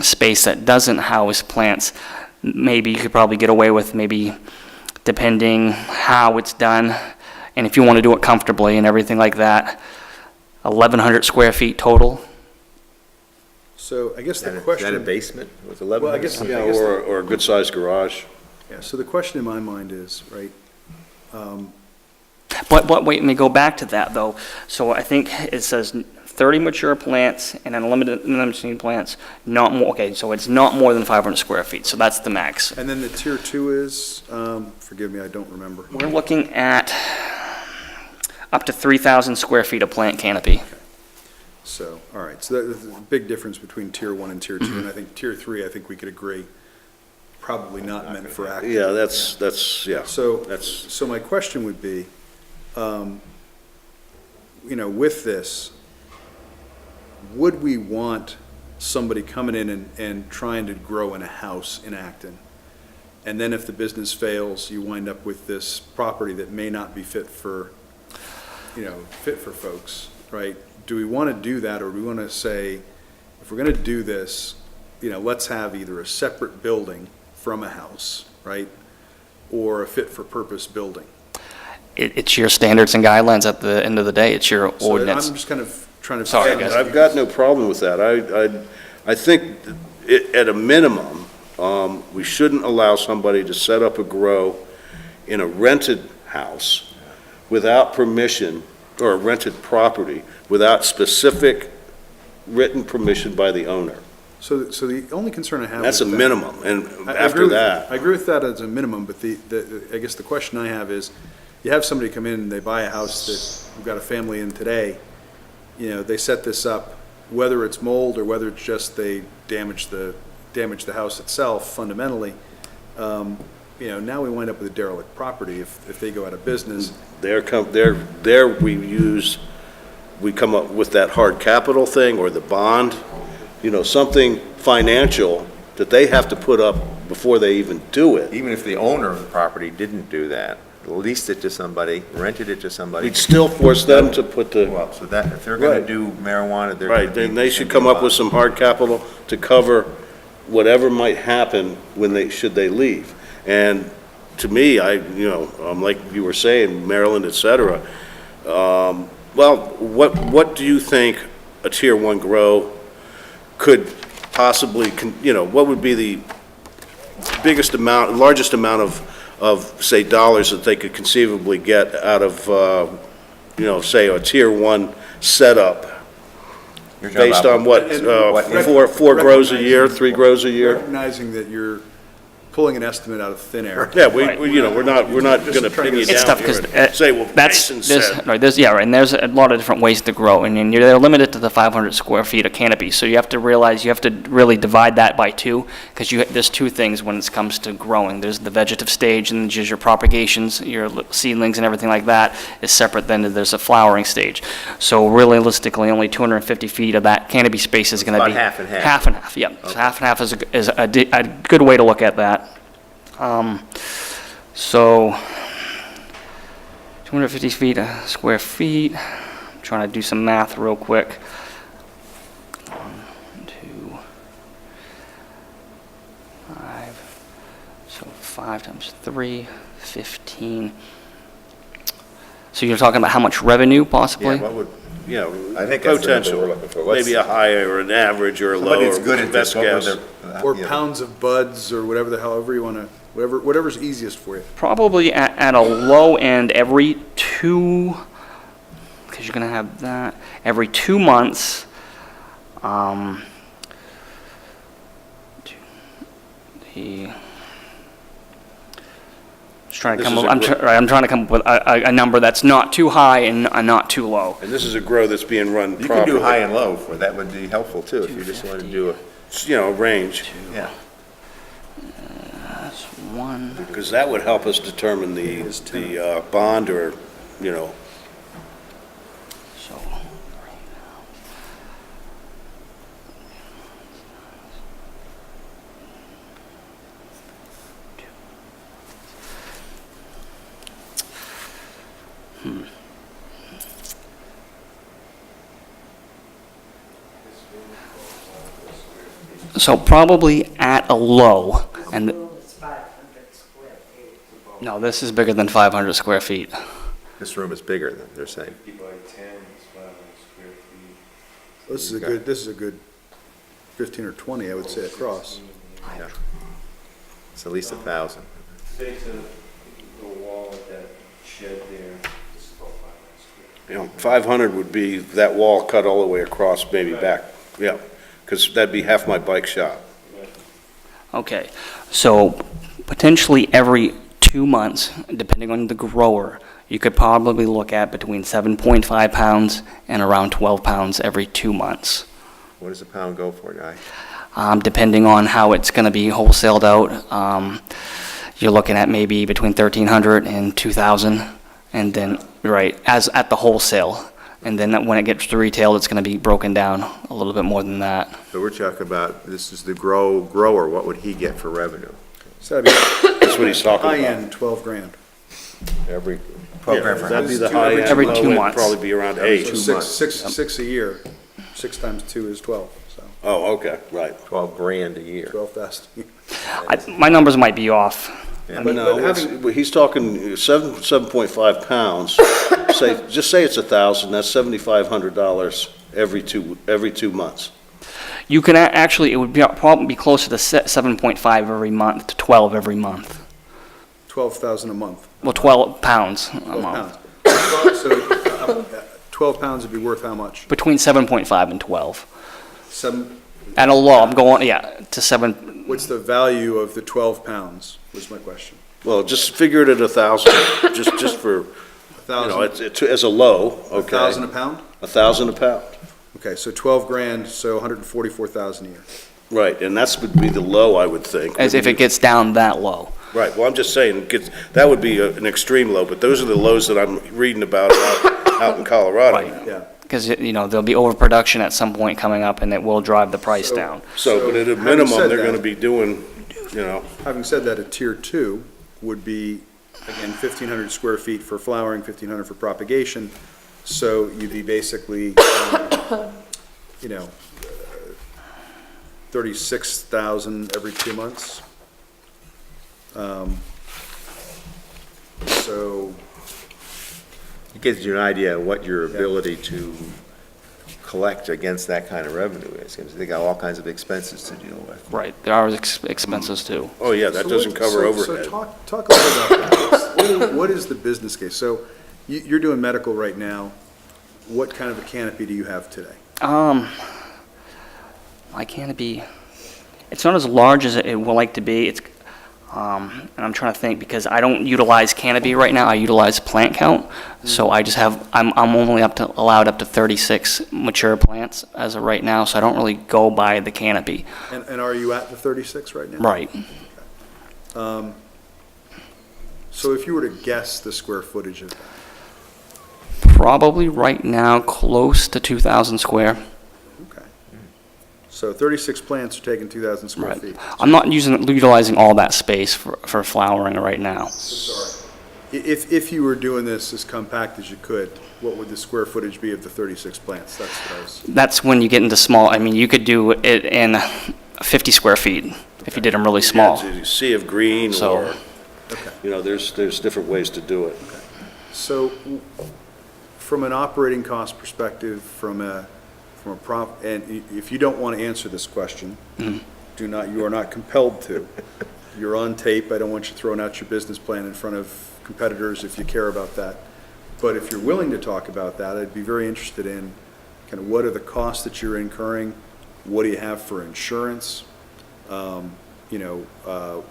space that doesn't house plants, maybe you could probably get away with, maybe depending how it's done, and if you want to do it comfortably and everything like that, 1,100 square feet total. So I guess Is the that a question, basement with 11? Well, I guess- Yeah, or a good-sized garage. yeah, so the question in my mind is, right, But wait, let me go back to that though. So I think it says 30 mature plants and unlimited plants, not more, okay, so it's not more than 500 square feet, so that's the max. and then the tier two is, forgive me, I don't remember. We're looking at up to 3,000 square feet of plant canopy. So, all right, so there's a big difference between tier one and tier two, and I think tier three, I think we could agree, probably not meant for active. Yeah, yeah. So my question would be, with this, would we want somebody coming in and trying to grow in a house in Acton And then if the business fails, you wind up with this property that may not be fit for, fit for folks, right? Do we want to do that, or do we want to say, if we're going to do this, let's have either a separate building from a house, right? Or a fit-for-purpose building? It's your standards and guidelines at the end of the day. It's your So ordinance. I'm just kind of trying to. Sorry, guys. I've got no problem with that. I think at a minimum, we shouldn't allow somebody to set up a grow in a rented house without permission, or a rented property, without specific written permission by the owner. So the only concern I have. That's a with that- minimum, and I agree after with- that. I agree with that as a minimum, but I guess the question I have is, you have somebody come in and they buy a house that we've got a family in today, they set this up, whether it's mold or whether it's just they damage the house itself fundamentally, now we wind up with a derelict property if they go out of business. We come up with that hard capital thing, or the bond, something financial that they have to put up before they even do it. Even if the owner of the property didn't do that, leased it to somebody, rented it to somebody. We'd still force them to put the, Well, so that, if they're gonna Right. do marijuana, they're gonna right, then be- they should come up with some hard capital to cover whatever might happen should they leave. And to me, like you were saying, Maryland, et cetera, well, what do you think a Tier 1 grow could possibly, what would be the largest amount of, say, dollars that they could conceivably get out of, say, a Tier 1 setup, You're talking based about- on what, What- four grows a year, 3 grows a year? Recognizing that you're pulling an estimate out of thin air. Yeah, Right. we're not Just gonna trying pin to- you down It's tough here because and say, well, that's, Mason there's, said. right, and there's a lot of different ways to grow, and they're limited to the 500 square feet of canopy, so you have to realize, you have to really divide that by two, because there's two things when it comes to growing. There's the vegetative stage, and just your propagations, your seedlings and everything like that is separate, then there's a flowering stage. So realistically, only 250 feet of that canopy space is gonna About be. half and half. Half and half, yeah. So half and half is a good way to look at that. So 250 feet, square feet. I'm trying to do some math real quick. 1, 2, 5. So 5 times 3, 15. So you're talking about how much revenue possibly? Yeah, what would, Yeah, I think that's the number potential. we're looking for. What's- Maybe a high or an average or a low, Somebody that's or good at best this, what would guess. their- Or yeah. pounds of buds, or however you want to, whatever's easiest for you. Probably at a low end, every 2, because you're going to have that, every 2 months. Just trying to This come is up, a I'm trying to come up with a number that's not too high and not too low. And this is a grow that's being run You properly. can do high and low for, that would be helpful too, if you just wanted to do a, Range, yeah. That's 1. because that would help us determine the bond or, So, So probably at a low, and, It's 500 square feet. no, this is bigger than 500 square feet. This room is bigger than they're saying. 50 by 10 is 500 square feet. This is a good 15 or 20, I would say, across. Yeah. It's at least 1,000. Say to the wall at that shed there, this is about 500 square feet. 500 would be that wall cut all the way across, maybe back, yeah, because that'd be half my bike shop. Okay, so potentially every 2 months, depending on the grower, you could probably look at between 7.5 pounds and around 12 pounds every 2 months, What does a pound go for, Guy? depending on how it's going to be wholesaled out. You're looking at maybe between 1,300 and 2,000, and then, right, as at the wholesale. And then when it gets to retail, it's going to be broken down a little bit more than that. So we're talking about, this is the grower, what would he get for revenue? So that'd be what he's talking High about. end, 12 grand. Every program for That'd be the Every high end. Every 2 low end months. Probably be around Every 8. 2 So months. six a year. 6 times 2 is 12, so Oh, okay, right. 12 grand a year. 12,000. My numbers might be off. Yeah. But No, having- he's talking 7.5 pounds. Just say it's 1,000, that's $7,500 every 2 months. You can actually, it would be, probably be closer to 7.5 every month to 12 every month. 12,000 a month. Well, 12 pounds a 12 month. pounds. So 12 pounds would be worth how much? Between 7.5 and 12. 7, At a low, I'm going, yeah, to 7, what's the value of the 12 pounds, was my question. Well, just figure it at 1,000, just for, you know, 1,000, it's as a low, okay? 1,000 a pound? 1,000 a pound, Okay, so 12 grand, so 144,000 a year. right, and that's would be the low, I would think. as if it gets down that low. Right, well, I'm just saying, that would be an extreme low, but those are the lows that I'm reading about out in Colorado. Right. Yeah. Because, there'll be overproduction at some point coming up, and it will drive the price So- down. So, but at a having minimum, said they're that- gonna be doing, you know, Having said that, a tier 2 would be, again, 1,500 square feet for flowering, 1,500 for propagation. So you'd be basically, 36,000 every 2 months. So, It gives you an idea of what your ability to collect against that kind of revenue is, because they got all kinds of expenses to deal with. Right, there are expenses too. oh yeah, that So doesn't what- cover so- overhead. So talk a little about that. What is the business case? So you're doing medical right now. What kind of a canopy do you have today? My canopy, it's not as large as it will like to be. It's, and I'm trying to think, because I don't utilize canopy right now, I utilize plant count. So I just have, I'm only allowed up to 36 mature plants as of right now, so I don't really go by the canopy. And are you at the 36 right now? Right. So if you were to guess the square footage of that, Probably right now, close to 2,000 square. okay. So 36 plants are taking 2,000 square Right. feet. I'm not utilizing all that space for flowering right now. If you were doing this as compact as you could, what would the square footage be of the 36 plants? That's what I was, That's when you get into small, you could do it in 50 square feet if you did them really small. Yeah, it's a sea of green, So- or, you know, there's different ways to do it. so from an operating cost perspective, from a and if you don't want to answer this question, you are not compelled to. You're on tape. I don't want you throwing out your business plan in front of competitors if you care about that. But if you're willing to talk about that, I'd be very interested in kind of what are the costs that you're incurring? What do you have for insurance?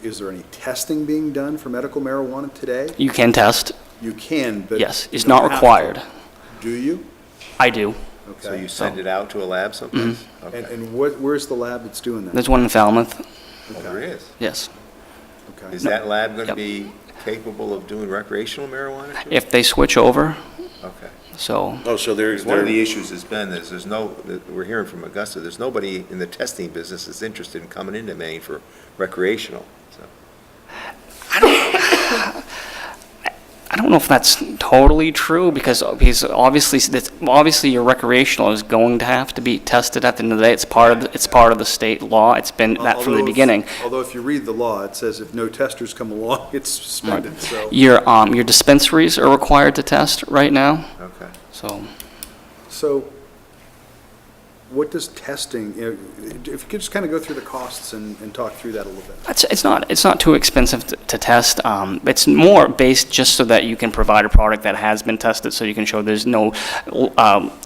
Is there any testing being done for medical marijuana today? You can test, You can, but. yes, you it's don't not have to. required. Do you? I do. So Okay. you send it out to a lab someplace? Okay. And where's the lab that's doing that? There's one in Falmouth, Oh, there is. yes. Okay. Is that lab going to Yep. be capable of doing recreational marijuana too? If they switch over, Okay. so, Oh, so Because one of the issues has been is we're hearing from Augusta, there's nobody in the testing business that's interested in coming into Maine for recreational, so. I don't know if that's totally true, because obviously your recreational is going to have to be tested at the end of the day. It's part of the state law. It's been that from the beginning. Although if you read the law, it says if no testers come along, it's suspended, so. Your dispensaries are required to test right now, Okay. so. So what does testing, if you could just kind of go through the costs and talk through that a little bit. It's not too expensive to test. It's more based just so that you can provide a product that has been tested, so you can show there's no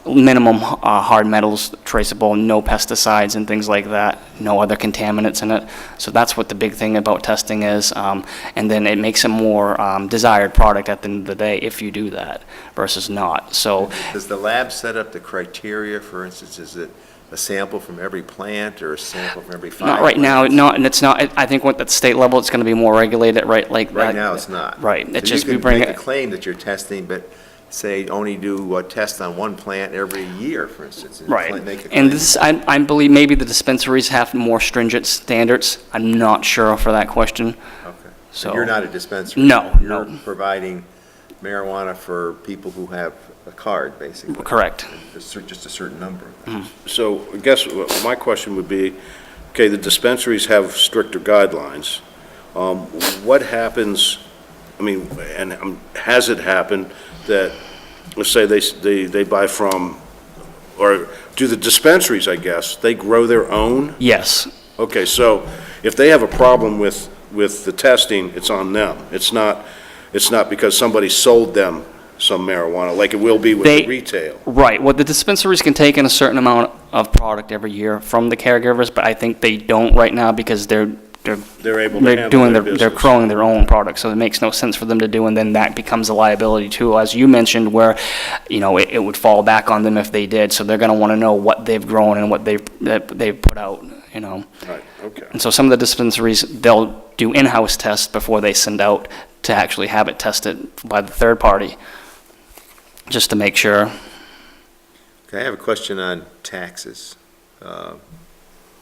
minimum hard metals traceable, no pesticides and things like that, no other contaminants in it. So that's what the big thing about testing is, and then it makes a more desired product at the end of the day if you do that versus not. So Does the lab set up the criteria, for instance, is it a sample from every plant or a sample from every 5 not right now, plants? and it's not. I think at the state level, it's going to be more regulated, right? Like Right that. now, it's not. Right. So It's just we you bring can make it. a claim that you're testing, but say only do a test on one plant every year, for instance. and Right. make a And claim. this, I believe maybe the dispensaries have more stringent standards. I'm not sure for that question. Okay. So. You're not a dispensary? No, You're no. providing marijuana for people who have a card, basically? Correct. Just a certain number of them. So I guess my question would be, okay, the dispensaries have stricter guidelines. What happens, I mean, and has it happened that, let's say they buy from, or do the dispensaries, I guess, they grow their own? Yes. Okay, so if they have a problem with the testing, it's on them. It's not because somebody sold them some marijuana, like it will be with the retail. Right. Well, the dispensaries can take in a certain amount of product every year from the caregivers, but I think they don't right now because they're They're able to handle doing their they're business. growing their own product, so it makes no sense for them to do, and then that becomes a liability too, as you mentioned, where, it would fall back on them if they did, so they're gonna wanna know what they've grown and what they've put out, Right, okay. And so some of the dispensaries, they'll do in-house tests before they send out to actually have it tested by the third party, just to make sure. Okay, I have a question on taxes.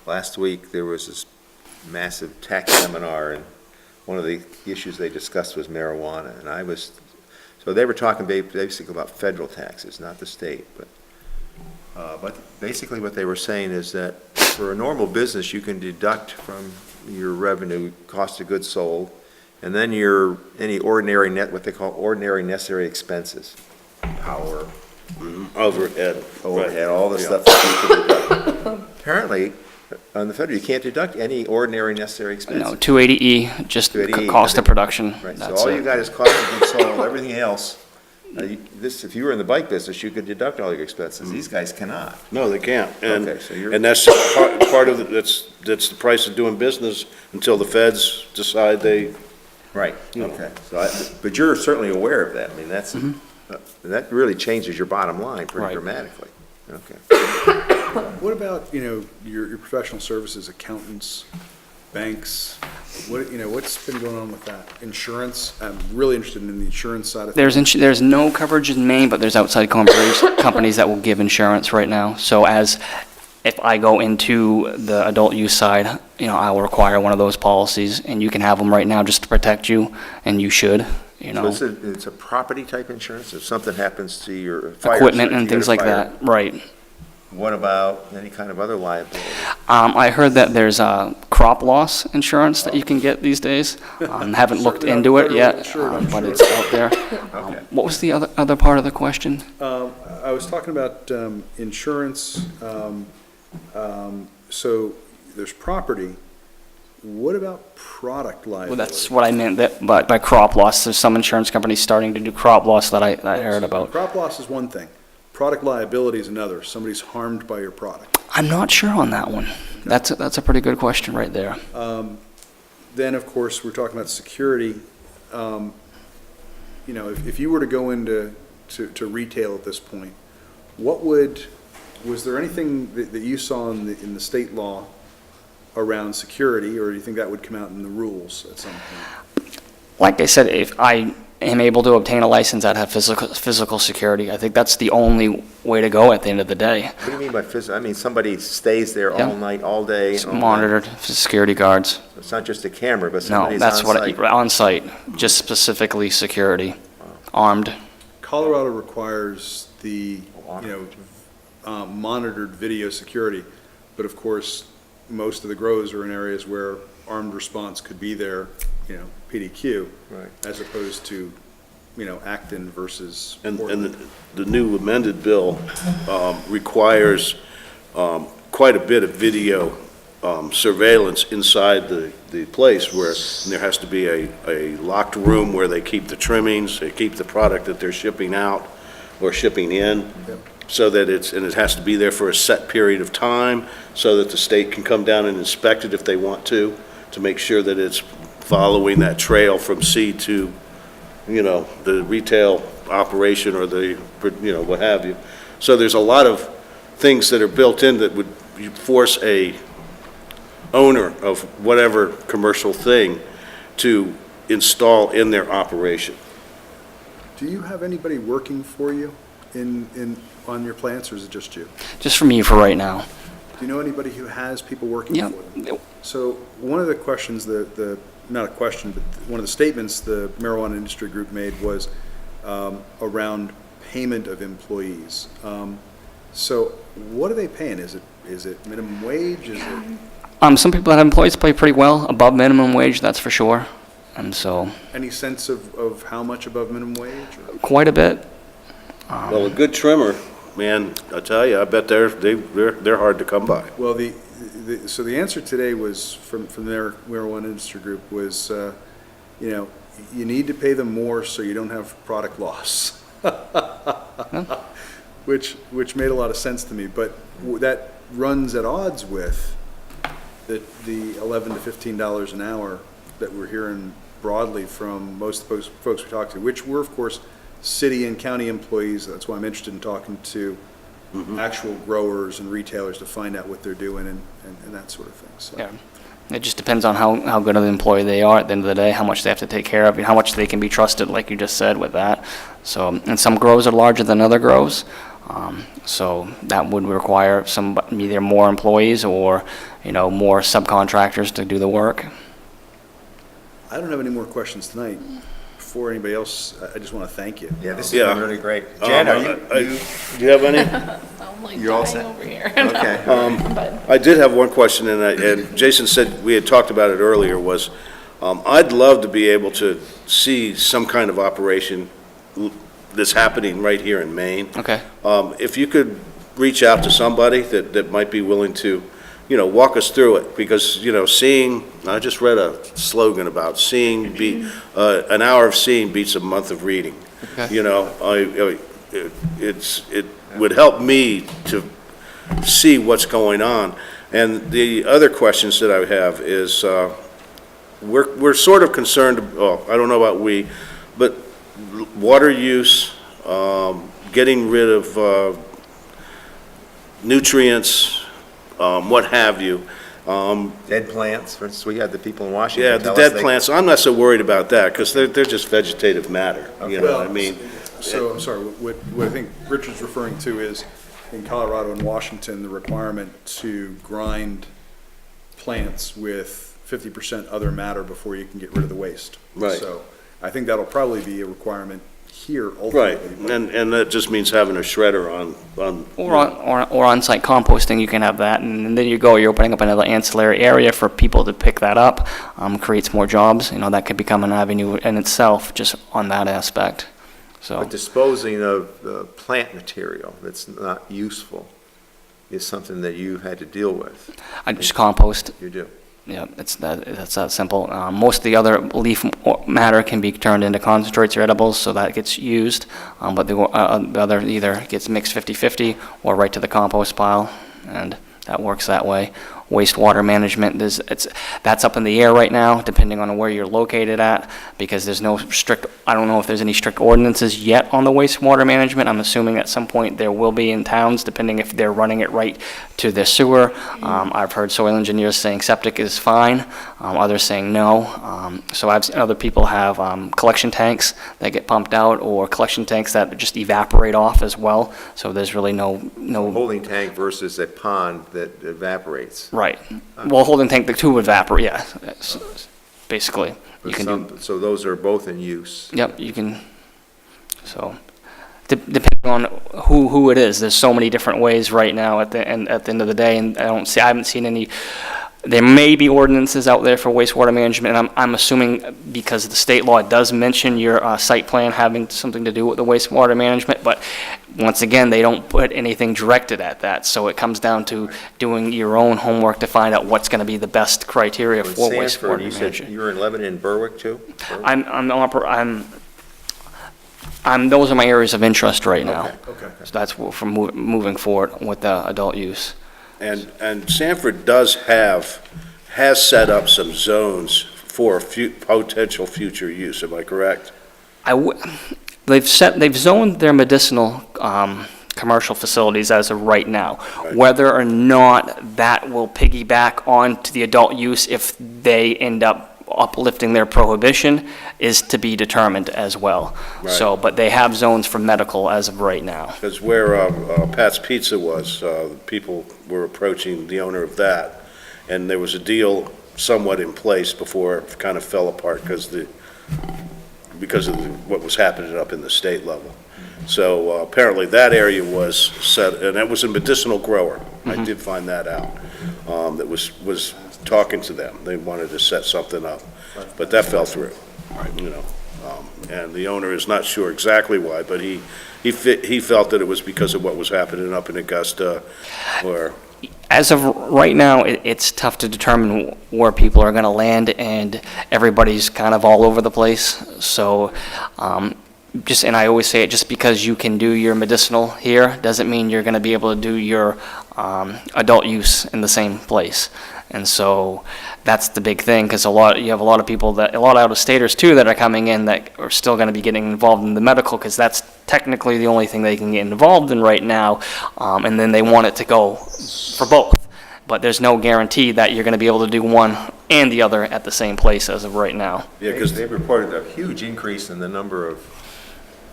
Last week, there was this massive tax seminar, and one of the issues they discussed was marijuana, and so they were talking basically about federal taxes, not the state, but basically what they were saying is that for a normal business, you can deduct from your revenue, cost of goods sold, and then any ordinary what they call ordinary necessary expenses, power, Overhead. overhead, all the stuff that you can deduct. Apparently, on the federal, you can't deduct any ordinary necessary expenses. No, 280E, just 280E, cost of production. Right, so That's all it. you got is cost of goods sold, everything else. If you were in the bike business, you could deduct all your expenses. These guys cannot. No, they can't. And, Okay, so you're- and that's part of, that's the price of doing business until the feds decide they, Right, okay. But you're certainly aware of that. I mean, that really changes your bottom line pretty Right. dramatically. Okay. What about, your professional services, accountants, banks? What's been going on with that? Insurance? I'm really interested in the insurance side of things. There's no coverage in Maine, but there's outside companies that will give insurance right now. So if I go into the adult use side, I will require one of those policies, and you can have them right now just to protect you, and you should, So it's a property type insurance? If something happens to your fire. Equipment if and you get things a like fire, that, right. What about any kind of other liability? I heard that there's crop loss insurance that you can get these days. Haven't looked Certainly into not it yet, federally insured, I'm but sure. it's out there. Okay. What was the other part of the question? I was talking about insurance, so there's property. What about product Well, liability? that's what I meant, but by crop loss, there's some insurance companies starting to do crop loss that I heard about. Crop loss is one thing. Product liability is another. Somebody's harmed by your product. I'm not sure on that one. That's a pretty good question right there. Then, of course, we're talking about security. If you were to go into retail at this point, was there anything that you saw in the state law around security, or do you think that would come out in the rules at some point? Like I said, if I am able to obtain a license, I'd have physical security. I think that's the only way to go at the end of the day. What do you mean by physical? I mean, somebody stays there Yeah. all night, all day? It's all night. monitored security guards. It's not just a camera, but No, somebody's that's on what, site. on site, just specifically security, armed. Colorado requires the, Armed. monitored video security, but of course, most of the grows are in areas where armed response could be there, PDQ, Right. as opposed to, Acton versus and Portland. the new amended bill requires quite a bit of video surveillance inside the place where there has to be a locked room where they keep the trimmings, they keep the product that they're shipping out or shipping in, Yep. so that it has to be there for a set period of time, so that the state can come down and inspect it if they want to make sure that it's following that trail from sea to, the retail operation or what have you. So there's a lot of things that are built in that would force a owner of whatever commercial thing to install in their operation. Do you have anybody working for you on your plants, or is it just you? Just for me for right now. Do you know anybody who has people working Yeah. for them? So one of the questions that not a question, but one of the statements the marijuana industry group made was around payment of employees. So what are they paying? Is it minimum wage? Is it Some people that have employees pay pretty well, above minimum wage, that's for sure. And so, any sense of how much above minimum wage? Or? quite a bit. Well, a good trimmer, man, I tell you, I bet they're hard to come by. Well, so the answer today was from their marijuana industry group was, you need to pay them more so you don't have product loss. Which made a lot of sense to me, but that runs at odds with the $11 to $15 an hour that we're hearing broadly from most of the folks we talked to, which were, of course, city and county employees. That's why I'm interested in talking to actual growers and retailers to find out what they're doing and that sort of thing. So. Yeah. It just depends on how good of an employee they are at the end of the day, how much they have to take care of, and how much they can be trusted, like you just said, with that. So, and some grows are larger than other grows. So that would require either more employees or, more subcontractors to do the work. I don't have any more questions tonight. Before anybody else, I just want to thank you. Yeah, this has Yeah. been really great. Jen, are Do you have any? I'm like You're all dying set? over here. Okay. But I did have one question, and Jason said, we had talked about it earlier, was I'd love to be able to see some kind of operation that's happening right here in Maine. Okay. If you could reach out to somebody that might be willing to, walk us through it, because, I just read a slogan about an hour of seeing beats a month of reading. Okay. It would help me to see what's going on. And the other questions that I have is, we're sort of concerned, I don't know about but water use, getting rid of nutrients, what have you. Dead plants, for instance, we had the people in Washington Yeah, the tell us dead they- plants, I'm not so worried about that, because they're just vegetative matter, you know what I mean? So, I'm sorry, what I think Richard's referring to is, in Colorado and Washington, the requirement to grind plants with 50% other matter before you can get rid of the waste. Right. So, I think that'll probably be a requirement here Right, ultimately. and that just means having a shredder on. Or on-site composting, you can have that, and then you're opening up another ancillary area for people to pick that up, creates more jobs, that could become an avenue in itself, just on that aspect, so. But disposing of plant material that's not useful is something that you had to deal with. I just compost, You do. yeah, it's that simple. Most of the other leaf matter can be turned into concentrates or edibles, so that gets used, but the other either gets mixed 50-50 or right to the compost pile, and that works that way. Wastewater management, that's up in the air right now, depending on where you're located at, because there's no I don't know if there's any strict ordinances yet on the wastewater management. I'm assuming at some point there will be in towns, depending if they're running it right to their sewer. I've heard soil engineers saying septic is fine, others saying no. So I've seen other people have collection tanks that get pumped out, or collection tanks that just evaporate off as well. So there's really no Holding tank versus a pond that evaporates. right. Well, holding tank, the two evaporate, yeah, basically. You can do, So those are both in use. yep, you can, so, depending on who it is, there's so many different ways right now at the end of the day, and I haven't seen any. There may be ordinances out there for wastewater management, and I'm assuming because the state law does mention your site plan having something to do with the wastewater management, but once again, they don't put anything directed at that, so it comes down to doing your own homework to find out what's going to be the best criteria In for Sanford, wastewater you said management. you were in Lebanon and Berwick too? Those are my areas of interest right now. Okay. So that's from moving forward with the adult use. And Sanford has set up some zones for potential future use, am I correct? They've zoned their medicinal commercial facilities as of right now. Whether or not that will piggyback on to the adult use if they end up uplifting their prohibition is to be determined as well. Right. So, but they have zones for medical as of right now. Because where Pat's Pizza was, people were approaching the owner of that, and there was a deal somewhat in place before it kind of fell apart because of what was happening up in the state level. So apparently that area was set, and that was a medicinal grower. I did find that out. That was talking to them. They wanted to set something up, but that fell through, you know. And the owner is not sure exactly why, but he felt that it was because of what was happening up in Augusta, or, As of right now, it's tough to determine where people are going to land, and everybody's kind of all over the place. So, and I always say it, just because you can do your medicinal here doesn't mean you're going to be able to do your adult use in the same place. And so that's the big thing, because you have a lot of people a lot of out-of-staters too that are coming in that are still going to be getting involved in the medical, because that's technically the only thing they can get involved in right now, and then they want it to go for both. But there's no guarantee that you're going to be able to do one and the other at the same place as of right now. yeah, because They've reported a huge increase in the number of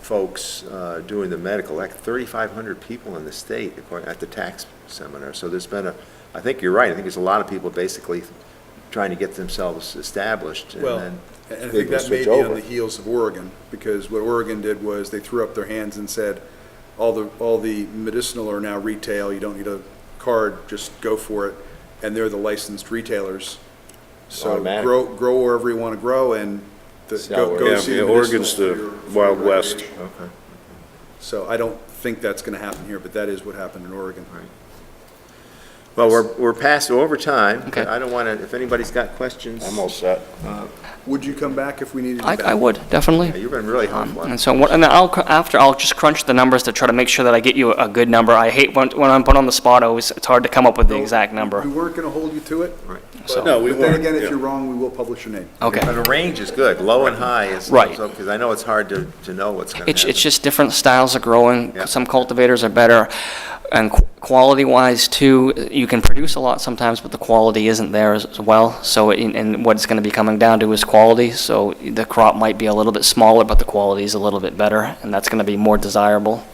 folks doing the medical, like 3,500 people in the state according at the tax seminar. So there's been I think you're right, I think there's a lot of people basically trying to get themselves established, and Well, then and I they think will that may switch be on over. the heels of Oregon, because what Oregon did was they threw up their hands and said, all the medicinal are now retail, you don't need a card, just go for it, and they're the licensed retailers. So Automatic. grow wherever you want to grow, and Sell go yeah, see yeah, the Oregon's medicinal the for your Wild West. recreation. Okay. So I don't think that's going to happen here, but that is what happened in Oregon. Well, we're past over time. Okay. I don't want to, if anybody's got questions. I'm all set. Would you come back if we needed you back? I would, definitely. Yeah, you've been really helpful. And so, and then I'll just crunch the numbers to try to make sure that I get you a good number. I hate when I'm put on the spot, it's hard to come up with the exact number. We weren't going to hold you to it. Right. So- No, we But then weren't, again, if yeah. you're wrong, we will publish your name. Okay. But a range is good, low and high is. Right. Because I know it's hard to know what's going to happen. It's just different styles of growing. Yeah. Some cultivators are better. And quality-wise, too, you can produce a lot sometimes, but the quality isn't there as well. So, and what it's going to be coming down to is quality. So the crop might be a little bit smaller, but the quality is a little bit better, and that's going to be more desirable.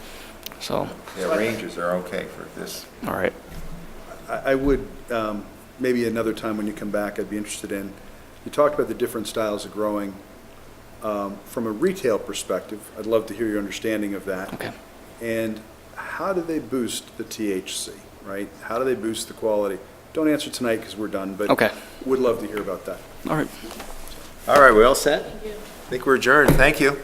So, Yeah, ranges are okay for this. all right. I would, maybe another time when you come back, I'd be interested in, you talked about the different styles of growing. From a retail perspective, I'd love to hear your understanding of that. Okay. And how do they boost the THC, right? How do they boost the quality? Don't answer tonight because we're done, but Okay. would love to hear about that. All right. All right, we all set? I think we're adjourned. Thank you.